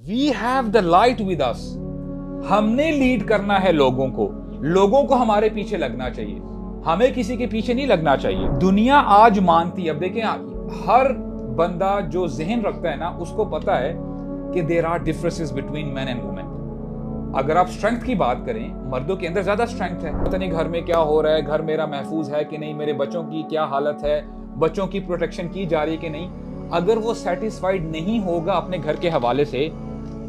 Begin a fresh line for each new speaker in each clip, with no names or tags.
We have the light with us. हमने lead करना है लोगों को हमारे पीछे लगना चाहिए, हमें किसी के पीछे नहीं लगना चाहिए। दुनिया आज मानती है, अब देखें हर बंदा जो जहन रखता है ना, उसको पता है कि there are differences between man and women. अगर आप स्ट्रेंथ की बात करें, मर्दों के अंदर ज्यादा स्ट्रेंथ है। पता नहीं घर में क्या हो रहा है, घर मेरा महफूज है कि नहीं, मेरे बच्चों की क्या हालत है, बच्चों की प्रोटेक्शन की जा रही है कि नहीं। अगर वो सेटिस्फाइड नहीं होगा अपने घर के हवाले से,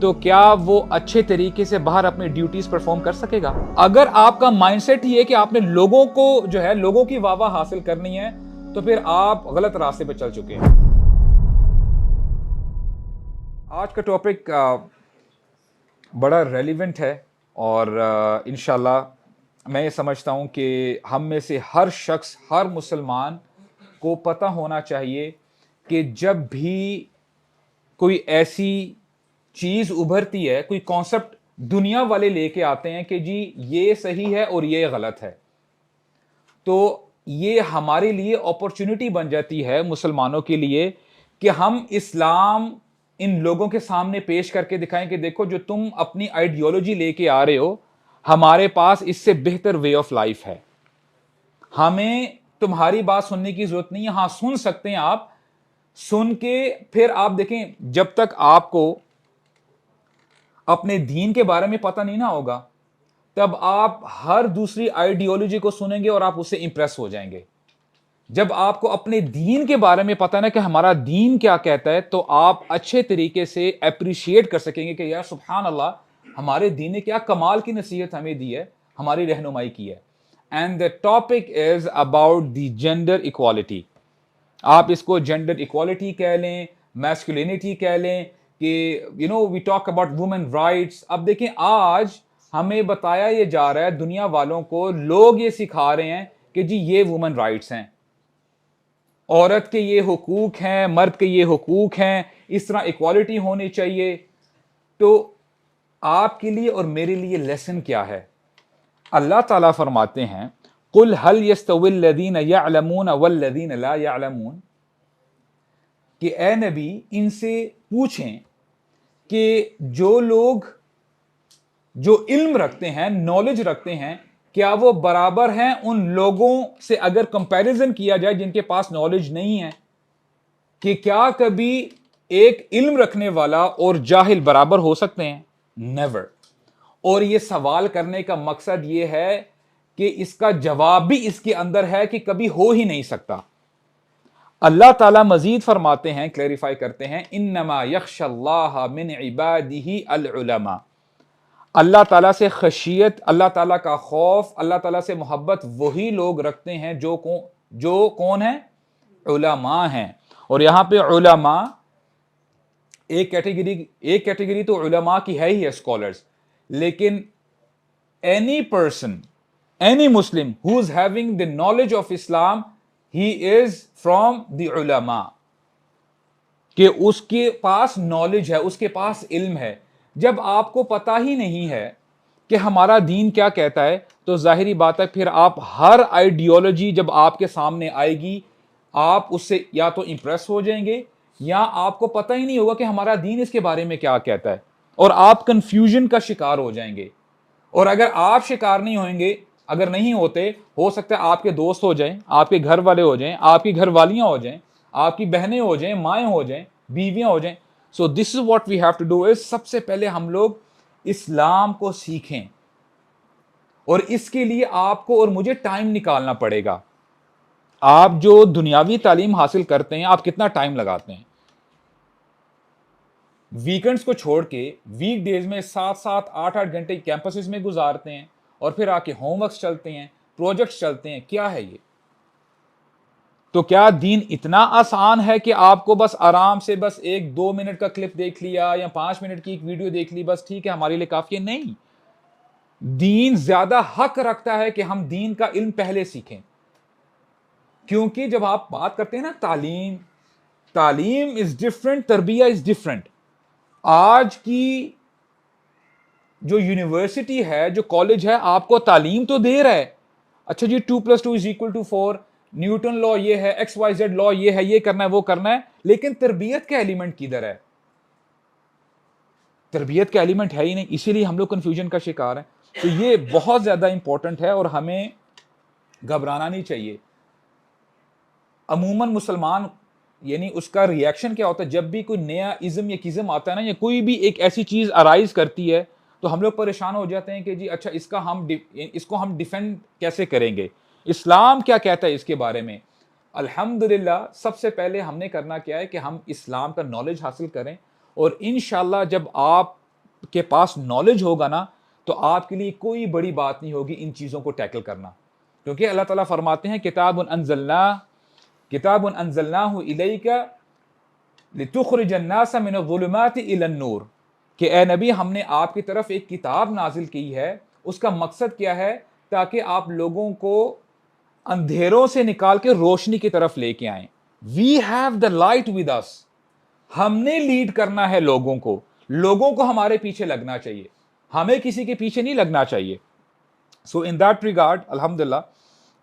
तो क्या वो अच्छे तरीके से बाहर अपनी ड्यूटीज परफॉर्म कर सकेगा? अगर आपका माइंडसेट ही है कि आपने लोगों को जो है, लोगों की वाह हासिल करनी है, तो फिर आप गलत रास्ते पर चल चुके हैं। आज का टॉपिक बड़ा रेलिवेंट है और इंशाल्लाह मैं ये समझता हूँ कि हम में से हर शख्स, हर मुसलमान को पता होना चाहिए कि जब भी कोई ऐसी चीज़ उभरती है, कोई कॉन्सेप्ट दुनिया वाले लेके आते हैं कि जी ये सही है और ये गलत है, तो ये हमारे लिए अपॉर्चुनिटी बन जाती है मुसलमानों के लिए कि हम इस्लाम इन लोगों के सामने पेश करके दिखाएं कि देखो, जो तुम अपनी आइडियोलॉजी लेके आ रहे हो, हमारे पास इससे बेहतर वे ऑफ लाइफ है। हमें तुम्हारी बात सुनने की जरूरत नहीं है। हां, सुन सकते हैं आप, सुन के फिर आप देखें, जब तक आपको अपने दीन के बारे में पता नहीं ना होगा, तब आप हर दूसरी आइडियोलॉजी को सुनेंगे और आप उससे इंप्रेस हो जाएंगे। जब आपको अपने दीन के बारे में पता है ना कि हमारा दीन क्या कहता है, तो आप अच्छे तरीके से अप्रिशिएट कर सकेंगे कि यार सुभान अल्लाह, हमारे दीन ने क्या कमाल की नसीहत हमें दी है, हमारी रहनुमाई की है। And the topic is about the gender equality. आप इसको जेंडर इक्वालिटी कह लें, मैस्कुलिनिटी कह लें, कि we talk about women rights. अब देखें, आज हमें बताया ये जा रहा है, दुनिया वालों को लोग ये सिखा रहे हैं कि जी ये वुमेन राइट्स हैं, औरत के ये हुकूक हैं, मर्द के ये हुकूक हैं, इस तरह इक्वालिटी होनी चाहिए। तो आपके लिए और मेरे लिए लेसन क्या है? अल्लाह ताला फरमाते हैं, कुल हल यस्तविल लदीन यअलमून वल्लदीन ला यअलमून, कि ए नबी, इनसे पूछें कि जो लोग जो इल्म रखते हैं, नॉलेज रखते हैं, क्या वो बराबर हैं उन लोगों से अगर कंपैरिजन किया जाए जिनके पास नॉलेज नहीं है? कि क्या कभी एक इल्म रखने वाला और जाहिल बराबर हो सकते हैं? नेवर। और ये सवाल करने का मकसद ये है कि इसका जवाब भी इसके अंदर है कि कभी हो ही नहीं सकता। अल्लाह ताला मजीद फरमाते हैं, क्लैरिफाई करते हैं, इन्नमा यख्शल्लाह मिन इबादिही अल उलमा। अल्लाह ताला से खशियत, अल्लाह ताला का खौफ, अल्लाह ताला से मोहब्बत वही लोग रखते हैं जो कौन है? उलमा हैं। और यहां पे उलमा एक कैटेगरी तो उलमा की है ही है, स्कॉलर्स, लेकिन any person, any Muslim who is having the knowledge of Islam, he is from the उलमा, कि उसके पास नॉलेज है, उसके पास इल्म है। जब आपको पता ही नहीं है कि हमारा दीन क्या कहता है, तो जाहिरी बात है फिर आप हर आइडियोलॉजी जब आपके सामने आएगी, आप उससे या तो इंप्रेस हो जाएंगे, या आपको पता ही नहीं होगा कि हमारा दीन इसके बारे में क्या कहता है, और आप कंफ्यूजन का शिकार हो जाएंगे। और अगर आप शिकार नहीं होंगे, अगर नहीं होते, हो सकता है आपके दोस्त हो जाएं, आपके घर वाले हो जाएं, आपकी घर वालियां हो जाएं, आपकी बहनें हो जाएं, माएँ हो जाएं, बीवियां हो जाएं। So this is what we have to do is, सबसे पहले हम लोग इस्लाम को सीखें, और इसके लिए आपको और मुझे टाइम निकालना पड़ेगा। आप जो दुनियावी तालीम हासिल करते हैं, आप कितना टाइम लगाते हैं? वीकेंड्स को छोड़ के वीक डेज में 7-7, 8-8 घंटे कैंपसेस में गुजारते हैं, और फिर आके होमवर्क्स चलते हैं, प्रोजेक्ट्स चलते हैं। क्या है ये? तो क्या दीन इतना आसान है कि आपको बस आराम से बस 1-2 मिनट का क्लिप देख लिया या 5 मिनट की एक वीडियो देख ली, बस ठीक है, हमारे लिए काफी है? नहीं। दीन ज्यादा हक रखता है कि हम दीन का इल्म पहले सीखें। क्योंकि जब आप बात करते हैं ना, तालीम इज डिफरेंट, तरबिया इज डिफरेंट। आज की जो यूनिवर्सिटी है, जो कॉलेज है, आपको तालीम तो दे रहा है, अच्छा जी 2+2=4, न्यूटन लॉ ये है, XYZ लॉ ये है, ये करना है, वो करना है, लेकिन तरबियत का एलिमेंट किधर है? तरबियत का एलिमेंट है ही नहीं, इसीलिए हम लोग कन्फ्यूजन का शिकार हैं। तो ये बहुत ज़्यादा इंपॉर्टेंट है और हमें घबराना नहीं चाहिए। अमूमन मुसलमान यानी उसका रिएक्शन क्या होता है, जब भी कोई नया इज़म या किज़म आता है ना, या कोई भी एक ऐसी चीज़ अराइज करती है, तो हम लोग परेशान हो जाते हैं कि जी अच्छा इसको हम डिफेंड कैसे करेंगे, इस्लाम क्या कहता है इसके बारे में। अल्हम्दुलिल्लाह सबसे पहले हमने करना क्या है कि हम इस्लाम का नॉलेज हासिल करें, और इंशाल्लाह जब आपके पास नॉलेज होगा ना, तो आपके लिए कोई बड़ी बात नहीं होगी इन चीज़ों को टैकल करना। क्योंकि अल्लाह ताला फरमाते हैं किताबुन अंज़लनाहु इलैका लितुखरिजन नास मिनज़्ज़ुलुमाति इलन नूर, कि ए नबी हमने आपकी तरफ एक किताब नाजिल की है, उसका मकसद क्या है, ताकि आप लोगों को अंधेरों से निकाल के रोशनी की तरफ लेके आए। We have the light with us, हमने लीड करना है लोगों को हमारे पीछे लगना चाहिए, हमें किसी के पीछे नहीं लगना चाहिए। सो इन दैट रिगार्ड अल्हम्दुलिल्लाह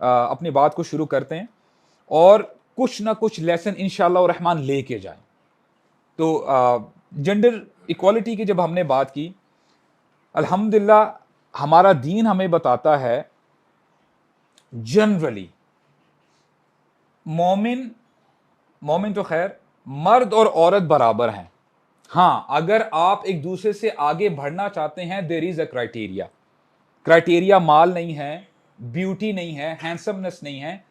अपनी बात को शुरू करते हैं और कुछ ना कुछ लेसन इंशाअल्लाह रहमान लेके जाएं। तो जेंडर इक्वालिटी की जब हमने बात की, अल्हम्दुलिल्लाह हमारा दीन हमें बताता है जनरली मोमिन तो खैर मर्द और औरत बराबर हैं। हाँ, अगर आप एक दूसरे से आगे बढ़ना चाहते हैं, देयर इज अ क्राइटेरिया माल नहीं है, ब्यूटी नहीं है, हैंडसमनेस नहीं है।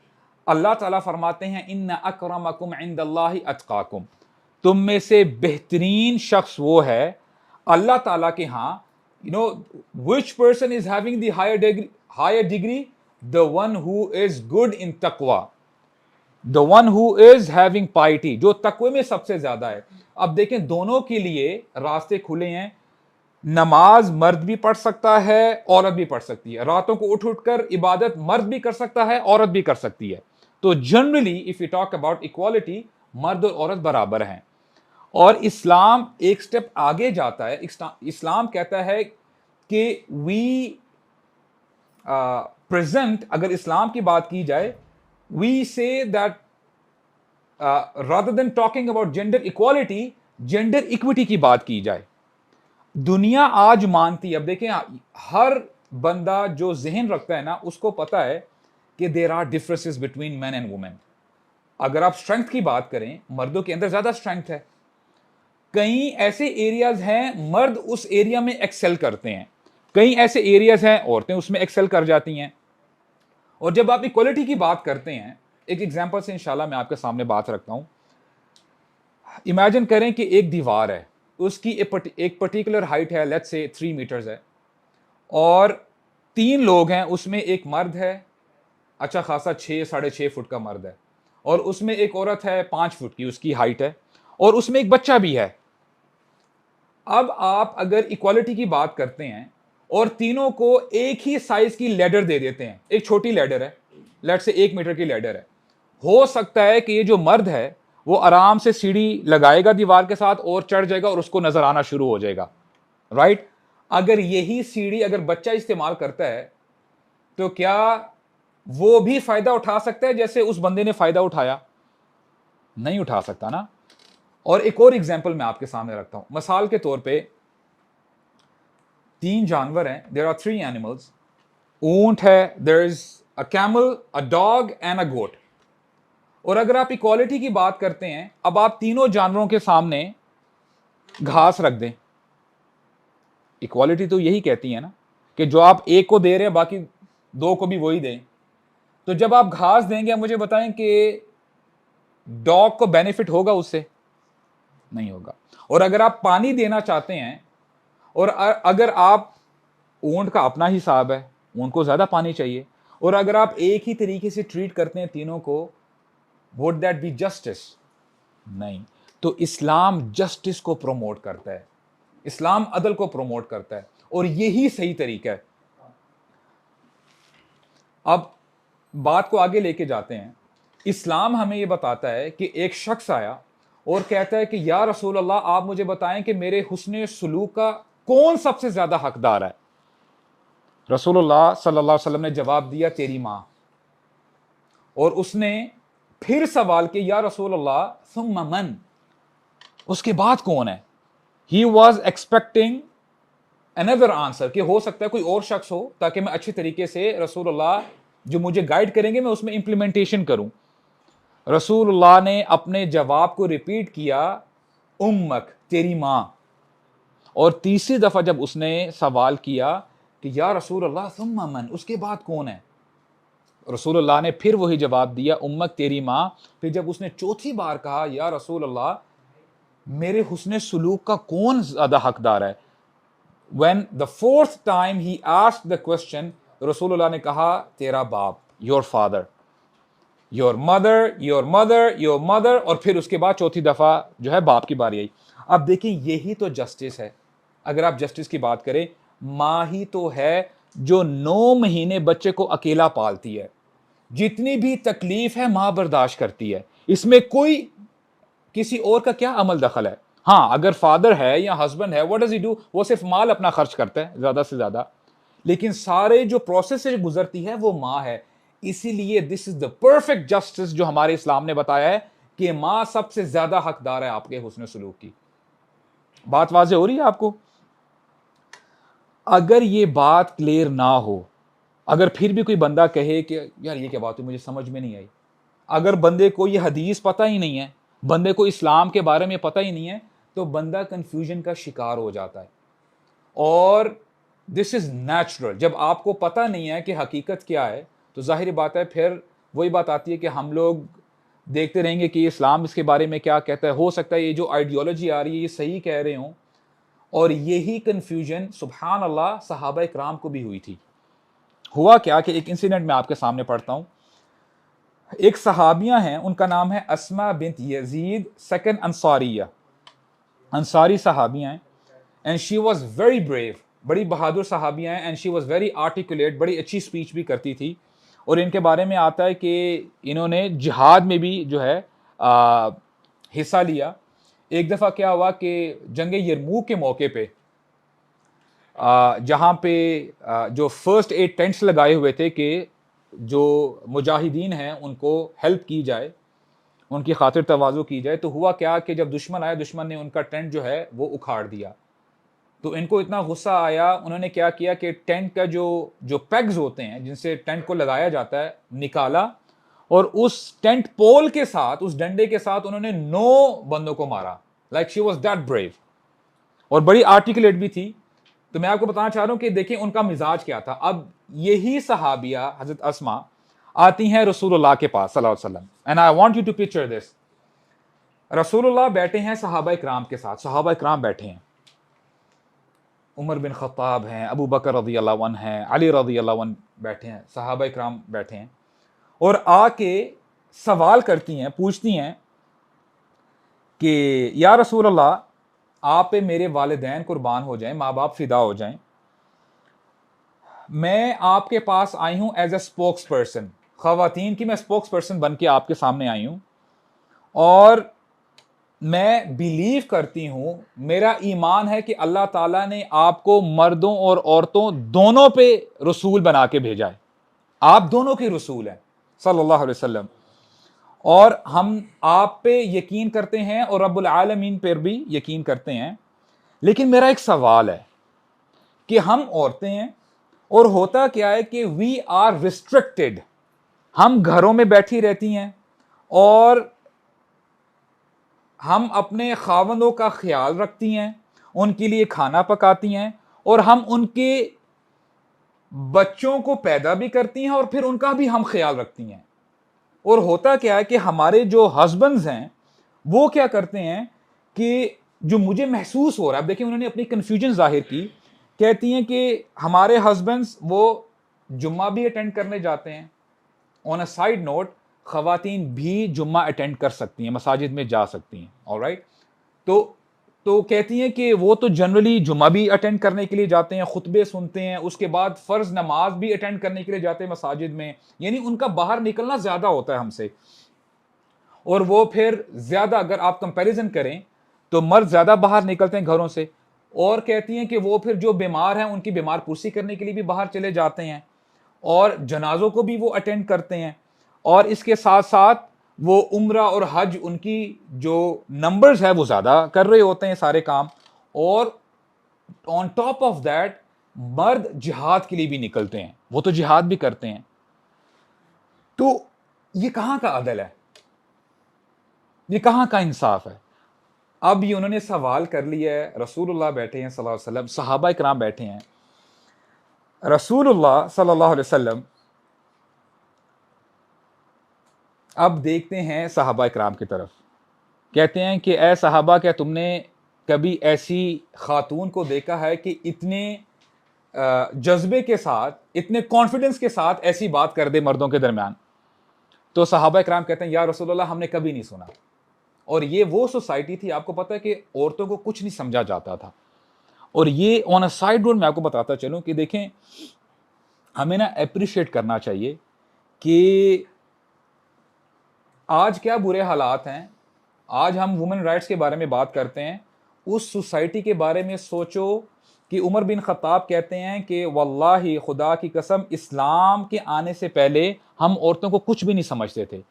अल्लाह ताला फरमाते हैं इन्ना अकरमकुम इंदल्लाहि अतकाकुम, तुम में से बेहतरीन शख्स वो है अल्लाह ताला के यहाँ। You know which person is having the higher degree, the one who is good in तकवा, the one who is having piety, जो तकवे में सबसे ज्यादा है। अब देखें दोनों के लिए रास्ते खुले हैं। नमाज मर्द भी पढ़ सकता है, औरत भी पढ़ सकती है। रातों को उठ उठकर इबादत मर्द भी कर सकता है, औरत भी कर सकती है। तो generally if you talk about equality, मर्द और औरत बराबर हैं। और इस्लाम एक स्टेप आगे जाता है। इस्लाम कहता है कि वी प्रेजेंट, अगर इस्लाम की बात की जाए, we say that rather than talking about gender equality, gender equity की बात की जाए। दुनिया आज मानती है, अब देखें हर बंदा जो जहन रखता है ना, उसको पता है कि there are differences between man and women. अगर आप स्ट्रेंथ की बात करें, मर्दों के अंदर ज्यादा स्ट्रेंथ है। कई ऐसे एरियाज हैं मर्द उस एरिया में एक्सेल करते हैं, कई ऐसे एरियाज हैं औरतें उसमें एक्सेल कर जाती हैं। और जब आप इक्वालिटी की बात करते हैं, एक एग्जांपल से इंशाल्लाह मैं आपके सामने बात रखता हूं। इमेजिन करें कि एक दीवार है, उसकी एक पर्टिकुलर हाइट है, लेट्स से 3 मीटर्स है, और 3 लोग हैं, उसमें एक मर्द है अच्छा खासा 6-6.5 फुट का मर्द है, और उसमें एक औरत है 5 फुट की उसकी हाइट है, और उसमें एक बच्चा भी है। अब आप अगर इक्वालिटी की बात करते हैं और तीनों को एक ही साइज की लैडर दे देते हैं, एक छोटी लैडर है, लेट्स से 1 मीटर की लैडर है, हो सकता है कि ये जो मर्द है वो आराम से सीढ़ी लगाएगा दीवार के साथ और चढ़ जाएगा और उसको नजर आना शुरू हो जाएगा, राइट। अगर यही सीढ़ी अगर बच्चा इस्तेमाल करता है, तो क्या वो भी फायदा उठा सकता है जैसे उस बंदे ने फायदा उठाया? नहीं उठा सकता ना। और एक और एग्जांपल मैं आपके सामने रखता हूं। मिसाल के तौर पे 3 जानवर हैं, देयर आर 3 एनिमल्स। ऊंट है, there is a camel, a dog and a goat. और अगर आप इक्वालिटी की बात करते हैं, अब आप तीनों जानवरों के सामने घास रख दें, इक्वालिटी तो यही कहती है ना कि जो आप एक को दे रहे हैं बाकी 2 को भी वही दें। तो जब आप घास देंगे, मुझे बताएं कि डॉग को बेनिफिट होगा उससे? नहीं होगा। और अगर आप पानी देना चाहते हैं, और अगर आप, ऊंट का अपना हिसाब है, ऊंट को ज्यादा पानी चाहिए, और अगर आप एक ही तरीके से ट्रीट करते हैं तीनों को, वुड दैट बी जस्टिस? नहीं। तो इस्लाम जस्टिस को प्रमोट करता है, इस्लाम अदल को प्रमोट करता है, और यही सही तरीका है। अब बात को आगे लेके जाते हैं। इस्लाम हमें यह बताता है कि एक शख्स आया और कहता है कि या रसूल अल्लाह, आप मुझे बताएं कि मेरे हुस्ने सलूक का कौन सबसे ज्यादा हकदार है। रसूलुल्लाह सल्लल्लाहु अलैहि वसल्लम ने जवाब दिया, तेरी मां। और उसने फिर सवाल किया, या रसूल अल्लाह सुम्मा मन, उसके बाद कौन है? He was expecting another answer कि हो सकता है कोई और शख्स हो ताकि मैं अच्छी तरीके से रसूलुल्लाह जो मुझे गाइड करेंगे मैं उसमें इंप्लीमेंटेशन करूं। रसूलुल्लाह ने अपने जवाब को रिपीट किया, उम्मक, तेरी मां। और तीसरी दफा जब उसने सवाल किया कि या रसूलुल्लाह सुम्मा मन, उसके बाद कौन है, रसूलुल्लाह ने फिर वही जवाब दिया, उम्मक, तेरी मां। फिर जब उसने चौथी बार कहा या रसूलुल्लाह मेरे हुस्ने सुलूक का कौन ज्यादा हकदार है, when the fourth time he asked the question, रसूलुल्लाह ने कहा तेरा बाप, your father, your mother, your mother, your mother, और फिर उसके बाद चौथी दफा जो है बाप की बारी आई। अब देखिए यही तो जस्टिस है। अगर आप जस्टिस की बात करें, मां ही तो है जो 9 महीने बच्चे को अकेला पालती है, जितनी भी तकलीफ है मां बर्दाश्त करती है, इसमें कोई किसी और का क्या अमल दखल है। हाँ, अगर फादर है या हस्बैंड है, व्हाट डज ही डू, वो सिर्फ माल अपना खर्च करता है ज्यादा से ज्यादा, लेकिन सारे जो प्रोसेस से गुजरती है वो मां है। इसीलिए this is the perfect justice जो हमारे इस्लाम ने बताया है कि मां सबसे ज्यादा हकदार है आपके हुस्न सलूक की। बात वाज़ेह हो रही है आपको? अगर ये बात क्लियर ना हो, अगर फिर भी कोई बंदा कहे कि यार ये क्या बात हुई, मुझे समझ में नहीं आई, अगर बंदे को ये हदीस पता ही नहीं है, बंदे को इस्लाम के बारे में पता ही नहीं है, तो बंदा कंफ्यूजन का शिकार हो जाता है। और दिस इज नेचुरल। जब आपको पता नहीं है कि हकीकत क्या है, तो जाहिर बात है फिर वही बात आती है कि हम लोग देखते रहेंगे कि इस्लाम इसके बारे में क्या कहता है। हो सकता है ये जो आइडियोलॉजी आ रही है ये सही कह रहे हों, और यही कंफ्यूजन सुभान अल्लाह सहाबा इकराम को भी हुई थी। हुआ क्या कि एक इंसिडेंट मैं आपके सामने पढ़ता हूं। एक सहाबिया हैं, उनका नाम है अस्मा बिन्त यजीद सेकंड अंसारिया, अंसारी सहाबिया हैं, and she was very brave, बड़ी बहादुर सहाबिया हैं, and she was very articulate, बड़ी अच्छी स्पीच भी करती थी। और इनके बारे में आता है कि इन्होंने जिहाद में भी जो है हिस्सा लिया। एक दफ़ा क्या हुआ कि जंग यरमूक के मौके पे जहाँ पे जो फर्स्ट एड टेंट्स लगाए हुए थे कि जो मुजाहिदीन हैं उनको हेल्प की जाए, उनकी खातिर तवाज़ु की जाए, तो हुआ क्या कि जब दुश्मन आया, दुश्मन ने उनका टेंट जो है वो उखाड़ दिया। तो इनको इतना गुस्सा आया, उन्होंने क्या किया कि टेंट का जो जो पेग्स होते हैं जिनसे टेंट को लगाया जाता है निकाला, और उस टेंट पोल के साथ, उस डंडे के साथ उन्होंने 9 बंदों को मारा। Like she was that brave, और बड़ी आर्टिकुलेट भी थी। तो मैं आपको बताना चाह रहा हूं कि देखिए उनका मिजाज क्या था। अब यही सहाबिया हजरत अस्मा आती हैं रसूलुल्लाह के पास सल्लल्लाहु अलैहि वसल्लम, and I want you to picture this. रसूलुल्लाह बैठे हैं सहाबा इकराम के साथ, सहाबा इकराम बैठे हैं, उमर बिन खत्ताब हैं, अबू बकर रज़ियल्लाहु अन्हु हैं, अली रज़ियल्लाहु अन्हु बैठे हैं, सहाबा इकराम बैठे हैं, और आके सवाल करती हैं, पूछती हैं कि या रसूलल्लाह आप पे मेरे वालिदैन कुर्बान हो जाएं, माँ बाप फिदा हो जाएं, मैं आपके पास आई हूं एज ए स्पोक्स पर्सन, खवातीन की मैं स्पोक्स पर्सन बन के आपके सामने आई हूं, और मैं बिलीव करती हूं, मेरा ईमान है कि अल्लाह ताला ने आपको मर्दों और औरतों दोनों पे रसूल बना के भेजा है, आप दोनों के रसूल हैं सल्लल्लाहु अलैहि वसल्लम, और हम आप पे यकीन करते हैं और रब्बुल आलमीन पर भी यकीन करते हैं। लेकिन मेरा एक सवाल है कि हम औरतें हैं, और होता क्या है कि वी आर रिस्ट्रिक्टेड, हम घरों में बैठी रहती हैं और हम अपने खावंदों का ख्याल रखती हैं, उनके लिए खाना पकाती हैं, और हम उनके बच्चों को पैदा भी करती हैं और फिर उनका भी हम ख्याल रखती हैं। और होता क्या है कि हमारे जो हस्बैंड्स हैं वो क्या करते हैं कि जो मुझे महसूस हो रहा है, अब देखिए उन्होंने अपनी कंफ्यूजन जाहिर की, कहती हैं कि हमारे हस्बैंड्स वो जुम्मा भी अटेंड करने जाते हैं। ऑन अ साइड नोट, खवातीन भी जुम्मा अटेंड कर सकती हैं, मसाजिद में जा सकती हैं, ऑलराइट। तो कहती हैं कि वो तो जनरली जुम्मा भी अटेंड करने के लिए जाते हैं, खुतबे सुनते हैं, उसके बाद फ़र्ज नमाज भी अटेंड करने के लिए जाते हैं मसाजिद में, यानी उनका बाहर निकलना ज़्यादा होता है हमसे। और वो फिर ज़्यादा, अगर आप कंपैरिजन करें तो मर्द ज़्यादा बाहर निकलते हैं घरों से। और कहती हैं कि वो फिर जो बीमार हैं उनकी बीमार पुरसी करने के लिए भी बाहर चले जाते हैं, और जनाजों को भी वो अटेंड करते हैं, और इसके साथ साथ वो उम्रा और हज, उनकी जो नंबर्स है वो ज़्यादा कर रहे होते हैं सारे काम। और ऑन टॉप ऑफ दैट मर्द जिहाद के लिए भी निकलते हैं, वो तो जिहाद भी करते हैं। तो ये कहां का अदल है, ये कहां का इंसाफ है? अब ये उन्होंने सवाल कर लिया है, रसूलुल्लाह बैठे हैं सल्लल्लाहु अलैहि वसल्लम, सहाबा इकराम बैठे हैं, रसूलुल्लाह सल्लल्लाहु अलैहि वसल्लम अब देखते हैं सहाबा इकराम की तरफ, कहते हैं कि ए सहाबा, क्या तुमने कभी ऐसी खातून को देखा है कि इतने जज्बे के साथ, इतने कॉन्फिडेंस के साथ ऐसी बात कर दे मर्दों के दरमियान? तो सहाबा इकराम कहते हैं, या रसूलुल्लाह, हमने कभी नहीं सुना। और ये वो सोसाइटी थी, आपको पता है कि औरतों को कुछ नहीं समझा जाता था। और ये ऑन अ साइड नोट मैं आपको बताता चलूं कि देखें, हमें ना अप्रिशिएट करना चाहिए कि आज क्या बुरे हालात हैं। आज हम वुमेन राइट्स के बारे में बात करते हैं, उस सोसाइटी के बारे में सोचो कि उमर बिन खत्ताब कहते हैं कि वल्लाही, खुदा की कसम, इस्लाम के आने से पहले हम औरतों को कुछ भी नहीं समझते थे।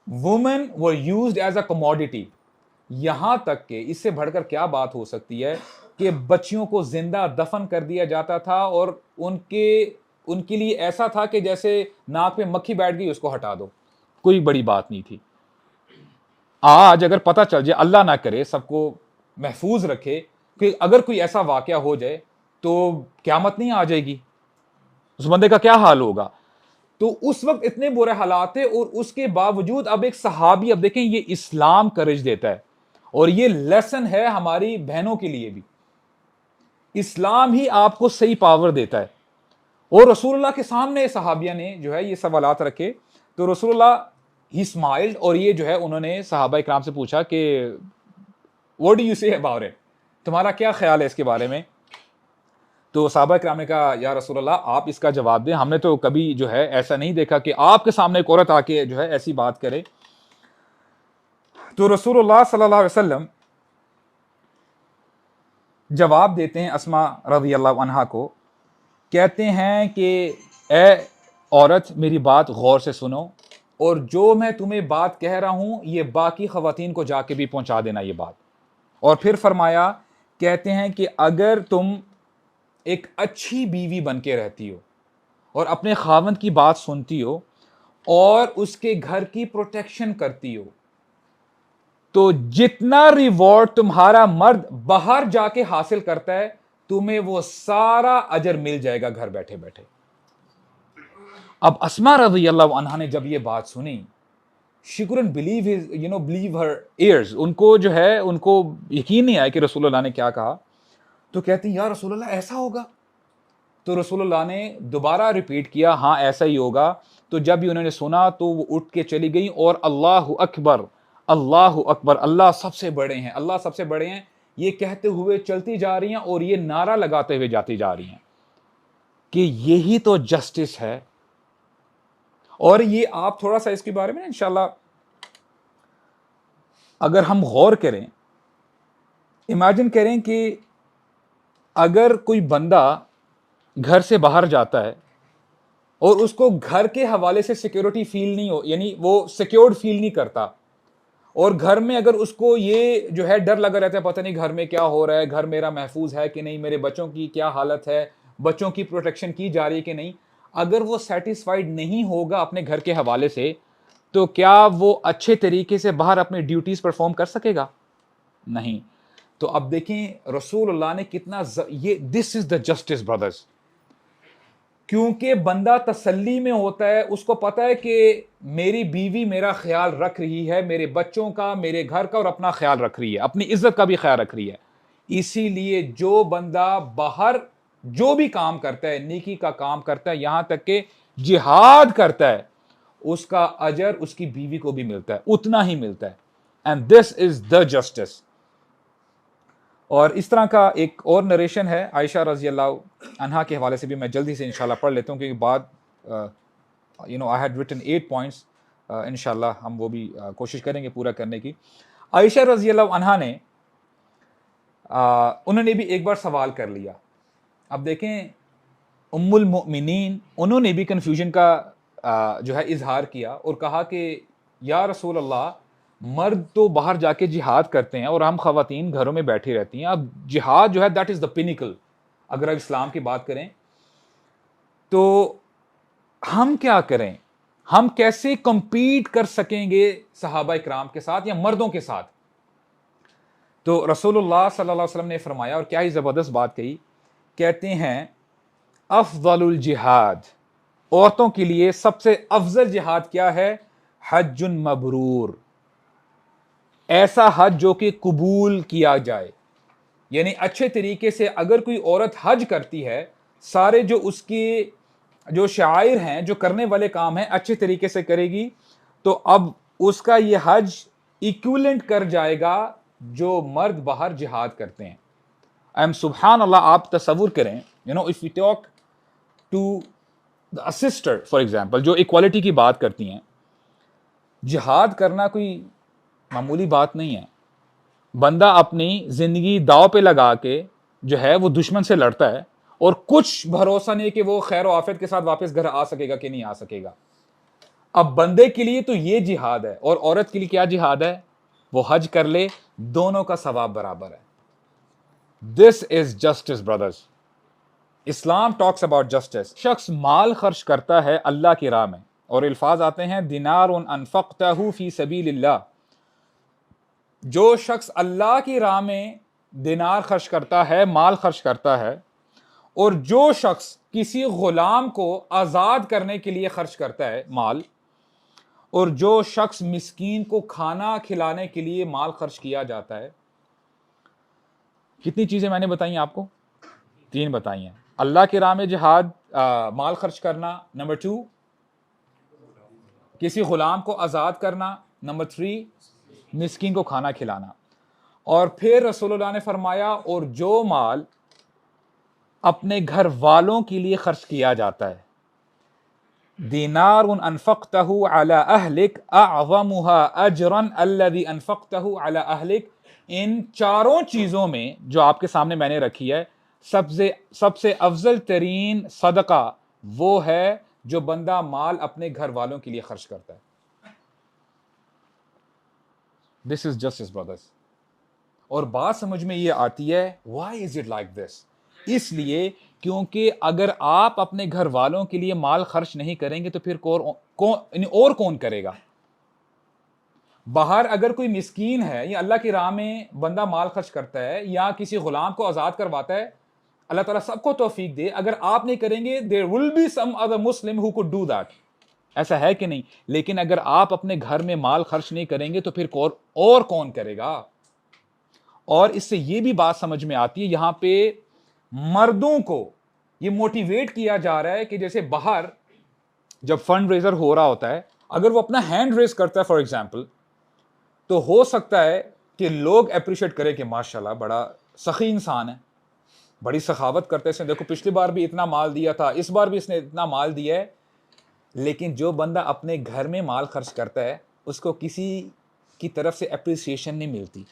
Women were used as a commodity. यहां तक कि इससे बढ़कर क्या बात हो सकती है कि बच्चियों को जिंदा दफन कर दिया जाता था और उनके लिए ऐसा था कि जैसे नाक में मक्खी बैठ गई, उसको हटा दो, कोई बड़ी बात नहीं थी। आज अगर पता चल जाए, अल्लाह ना करे, सबको महफूज रखे, कि अगर कोई ऐसा वाकया हो जाए तो क़यामत नहीं आ जाएगी, उस बंदे का क्या हाल होगा? तो उस वक्त इतने बुरे हालात थे, और उसके बावजूद अब एक सहाबी, अब देखें, ये इस्लाम करेज देता है, और ये लेसन है हमारी बहनों के लिए भी। इस्लाम ही आपको सही पावर देता है। और रसूलुल्लाह के सामने सहाबिया ने जो है ये सवालात रखे, तो रसूलुल्लाह ही स्माइल्ड, और ये जो है उन्होंने सहाबा इकराम से पूछा कि what do you say about it, तुम्हारा क्या ख्याल है इसके बारे में? तो सहाबा इकराम ने कहा, या रसूलुल्लाह, आप इसका जवाब दें, हमने तो कभी जो है ऐसा नहीं देखा कि आपके सामने एक औरत आके जो है ऐसी बात करे। तो रसूलुल्लाह सल्लल्लाहु अलैहि वसल्लम जवाब देते हैं अस्मा रज़ियल्लाहु अन्हा को, कहते हैं कि ए औरत, मेरी बात गौर से सुनो, और जो मैं तुम्हें बात कह रहा हूं ये बाकी खवातीन को जाके भी पहुंचा देना ये बात। और फिर फरमाया, कहते हैं कि अगर तुम एक अच्छी बीवी बन के रहती हो और अपने खावंद की बात सुनती हो और उसके घर की प्रोटेक्शन करती हो, तो जितना रिवॉर्ड तुम्हारा मर्द बाहर जाके हासिल करता है, तुम्हें वो सारा अजर मिल जाएगा घर बैठे बैठे। अब अस्मा रज़ियल्लाहु अन्हा ने जब ये बात सुनी, she couldn't believe her ears, उनको जो है, उनको यकीन नहीं आया कि रसूलुल्लाह ने क्या कहा। तो कहती हैं, या रसूलुल्लाह, ऐसा होगा? तो रसूलुल्लाह ने दोबारा रिपीट किया, हाँ ऐसा ही होगा। तो जब भी उन्होंने सुना तो वो उठ के चली गई, और अल्लाहु अकबर, अल्लाहु अकबर, अल्लाह सबसे बड़े हैं, अल्लाह सबसे बड़े हैं, ये कहते हुए चलती जा रही हैं, और ये नारा लगाते हुए जाती जा रही हैं कि यही तो जस्टिस है। और ये आप थोड़ा सा इसके बारे में इंशाल्लाह अगर हम गौर करें, इमेजिन करें कि अगर कोई बंदा घर से बाहर जाता है और उसको घर के हवाले से सिक्योरिटी फील नहीं हो, यानी वो सिक्योर्ड फील नहीं करता, और घर में अगर उसको ये जो है डर लगा रहता है, पता नहीं घर में क्या हो रहा है, घर मेरा महफूज है कि नहीं, मेरे बच्चों की क्या हालत है, बच्चों की प्रोटेक्शन की जा रही है कि नहीं, अगर वो सेटिस्फाइड नहीं होगा अपने घर के हवाले से, तो क्या वो अच्छे तरीके से बाहर अपनी ड्यूटीज परफॉर्म कर सकेगा? नहीं। तो अब देखें रसूलुल्लाह ने कितना ये this is the justice brothers. क्योंकि बंदा तसल्ली में होता है, उसको पता है कि मेरी बीवी मेरा ख्याल रख रही है, मेरे बच्चों का, मेरे घर का, और अपना ख्याल रख रही है, अपनी इज्जत का भी ख्याल रख रही है। इसीलिए जो बंदा बाहर जो भी काम करता है, नेकी का काम करता है, यहां तक कि जिहाद करता है, उसका अजर उसकी बीवी को भी मिलता है, उतना ही मिलता है। And this is the justice. और इस तरह का एक और नरेशन है आयशा रज़ियल्लाहु अन्हा के हवाले से भी, मैं जल्दी से इंशाल्लाह पढ़ लेता हूँ, क्योंकि बाद आई हैड रिटन 8 पॉइंट्स, इंशाल्लाह हम वो भी कोशिश करेंगे पूरा करने की। आयशा रज़ियल्लाहु अन्हा ने उन्होंने भी एक बार सवाल कर लिया। अब देखें, उम्मुल मोमिनीन, उन्होंने भी कन्फ्यूजन का जो है इजहार किया और कहा कि या रसूल अल्लाह, मर्द तो बाहर जाके जिहाद करते हैं और हम खवातीन घरों में बैठी रहती हैं। अब जिहाद जो है दैट इज द पिनिकल। अगर आप इस्लाम की बात करें तो हम क्या करें, हम कैसे कंपीट कर सकेंगे सहाबा इकराम के साथ या मर्दों के साथ। तो रसूलुल्लाह सल्लल्लाहु अलैहि वसल्लम ने फरमाया, और क्या ही जबरदस्त बात कही, कहते हैं अफजलुल जिहाद, औरतों के लिए सबसे अफजल जिहाद क्या है, हज्जुन मबरूर, ऐसा हज जो कि कबूल किया जाए। यानी अच्छे तरीके से अगर कोई औरत हज करती है, सारे जो उसके जो शायर हैं, जो करने वाले काम हैं, अच्छे तरीके से करेगी, तो अब उसका ये हज इक्विवेलेंट कर जाएगा जो मर्द बाहर जिहाद करते हैं। आई एम सुबहान अल्लाह, आप तसव्वुर करें, if you talk to the sister for example, जो इक्वालिटी की बात करती हैं, जिहाद करना कोई मामूली बात नहीं है। बंदा अपनी जिंदगी दाव पे लगा के जो है वो दुश्मन से लड़ता है और कुछ भरोसा नहीं कि वो खैर आफियत के साथ वापस घर आ सकेगा कि नहीं आ सकेगा। अब बंदे के लिए तो ये जिहाद है, और औरत के लिए क्या जिहाद है, वो हज कर ले, दोनों का सवाब बराबर है। This is justice brothers. Islam talks about justice. शख्स माल खर्च करता है अल्लाह की राह में, और अल्फाज आते हैं दिनारुन अनफक्तहु फी सबीलिल्लाह, जो शख्स अल्लाह की राह में दिनार खर्च करता है, माल खर्च करता है, और जो शख्स किसी गुलाम को आजाद करने के लिए खर्च करता है माल, और जो शख्स मिस्कीन को खाना खिलाने के लिए माल खर्च किया जाता है। कितनी चीजें मैंने बताई आपको, 3 बताई हैं। अल्लाह की राह में जिहाद, माल खर्च करना, नंबर 2 किसी गुलाम को आजाद करना, नंबर 3 मिस्कीन को खाना खिलाना। और फिर रसूलुल्लाह ने फरमाया, और जो माल अपने घर वालों के लिए खर्च किया जाता है, दीनारुन अनफक्तहु अला अहलिक अअज़मुहा अजरन अल्लज़ी अनफक्तहु अला अहलिक। इन चारों चीजों में जो आपके सामने मैंने रखी है, सबसे अफजल तरीन सदका वो है जो बंदा माल अपने घर वालों के लिए खर्च करता है। This is justice brothers. और बात समझ में ये आती है, why is it like this, इसलिए क्योंकि अगर आप अपने घर वालों के लिए माल खर्च नहीं करेंगे तो फिर कौन करेगा। बाहर अगर कोई मिस्कीन है या अल्लाह की राह में बंदा माल खर्च करता है या किसी गुलाम को आजाद करवाता है, अल्लाह ताला सबको तौफीक दे, अगर आप नहीं करेंगे there will be some other Muslim who could do that, ऐसा है कि नहीं। लेकिन अगर आप अपने घर में माल खर्च नहीं करेंगे तो फिर और कौन करेगा। और इससे यह भी बात समझ में आती है, यहां पे मर्दों को यह मोटिवेट किया जा रहा है कि जैसे बाहर जब फंड रेजर हो रहा होता है, अगर वो अपना हैंड रेज करता है फॉर एग्जाम्पल, तो हो सकता है कि लोग अप्रिशिएट करें कि माशाल्लाह बड़ा सखी इंसान है, बड़ी सखावत करते हैं, देखो पिछली बार भी इतना माल दिया था, इस बार भी इसने इतना माल दिया है। लेकिन जो बंदा अपने घर में माल खर्च करता है उसको किसी की तरफ से अप्रिसिएशन नहीं मिलती।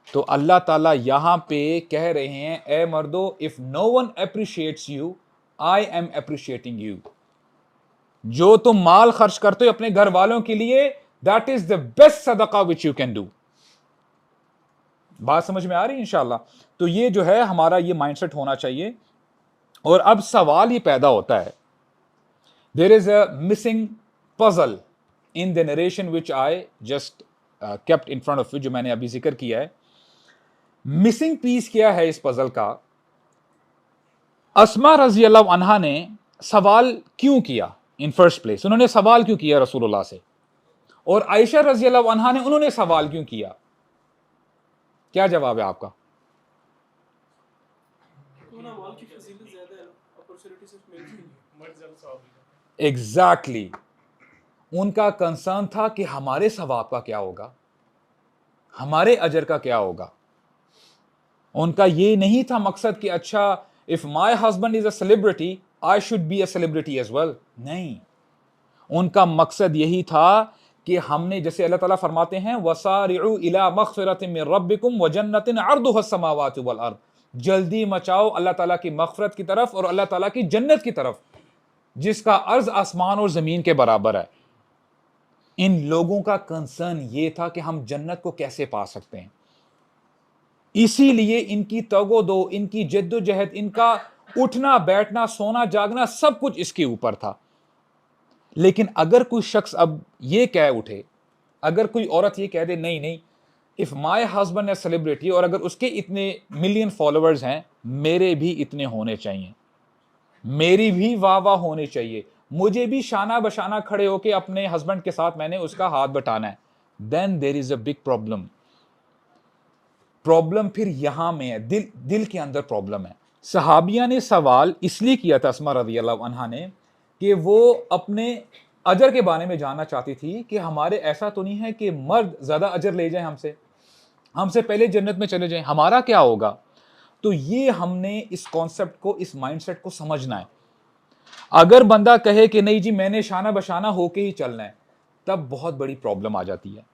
तो अल्लाह ताला यहां पे कह रहे हैं, ए मर्दो, if no one appreciates you, I am appreciating you. जो तुम माल खर्च करते हो अपने घर वालों के लिए, दैट इज द बेस्ट सदका विच यू कैन डू। बात समझ में आ रही है इंशाल्लाह। तो ये जो है हमारा ये माइंडसेट होना चाहिए। और अब सवाल ये पैदा होता है, there is a missing puzzle in the narration which I just kept in front of you, जो मैंने अभी जिक्र किया है। मिसिंग पीस क्या है इस पजल का? अस्मा रजी अल्लाह अन्हा ने सवाल क्यों किया इन फर्स्ट प्लेस, उन्होंने सवाल क्यों किया रसूलुल्लाह से? और आयशा रजी अल्लाह अन्हा ने उन्होंने सवाल क्यों किया? क्या जवाब है आपका? एग्जैक्टली, उनका कंसर्न था कि हमारे सवाब का क्या होगा, हमारे अजर का क्या होगा। उनका ये नहीं था मकसद कि अच्छा if my husband is a celebrity I should be a celebrity as well. नहीं, उनका मकसद यही था कि हमने, जैसे अल्लाह ताला फरमाते हैं, वसारिउ इला मगफिरतिन मिन रब्बिकुम व जन्नतिन अर्दुहा अस्समावातु वल अर्द, जल्दी मचाओ अल्लाह ताला की मगफिरत की तरफ और अल्लाह ताला की जन्नत की तरफ जिसका अर्ज आसमान और जमीन के बराबर है। इन लोगों का कंसर्न ये था कि हम जन्नत को कैसे पा सकते हैं, इसीलिए इनकी तगोदो, इनकी जद्दोजहद, इनका उठना बैठना सोना जागना सब कुछ इसके ऊपर था। लेकिन अगर कोई शख्स अब ये कह उठे, अगर कोई औरत ये कह दे नहीं नहीं, इफ माय हस्बैंड है सेलिब्रिटी और अगर उसके इतने मिलियन फॉलोअर्स हैं, मेरे भी इतने होने चाहिए, मेरी भी वाह वाह होनी चाहिए, मुझे भी शाना बशाना खड़े होके अपने हस्बैंड के साथ मैंने उसका हाथ बटाना है, then there is a big problem. Problem फिर यहां में है, दिल के अंदर प्रॉब्लम है। सहाबिया ने सवाल इसलिए किया था अस्मा रज़ी अल्लाह अन्हा ने कि वो अपने अजर के बारे में जानना चाहती थी कि हमारे ऐसा तो नहीं है कि मर्द ज्यादा अजर ले जाए हमसे, हमसे पहले जन्नत में चले जाएं, हमारा क्या होगा। तो ये हमने इस कॉन्सेप्ट को, इस माइंडसेट को समझना है। अगर बंदा कहे कि नहीं जी मैंने शाना बशाना होके ही चलना है, तब बहुत बड़ी प्रॉब्लम आ जाती है।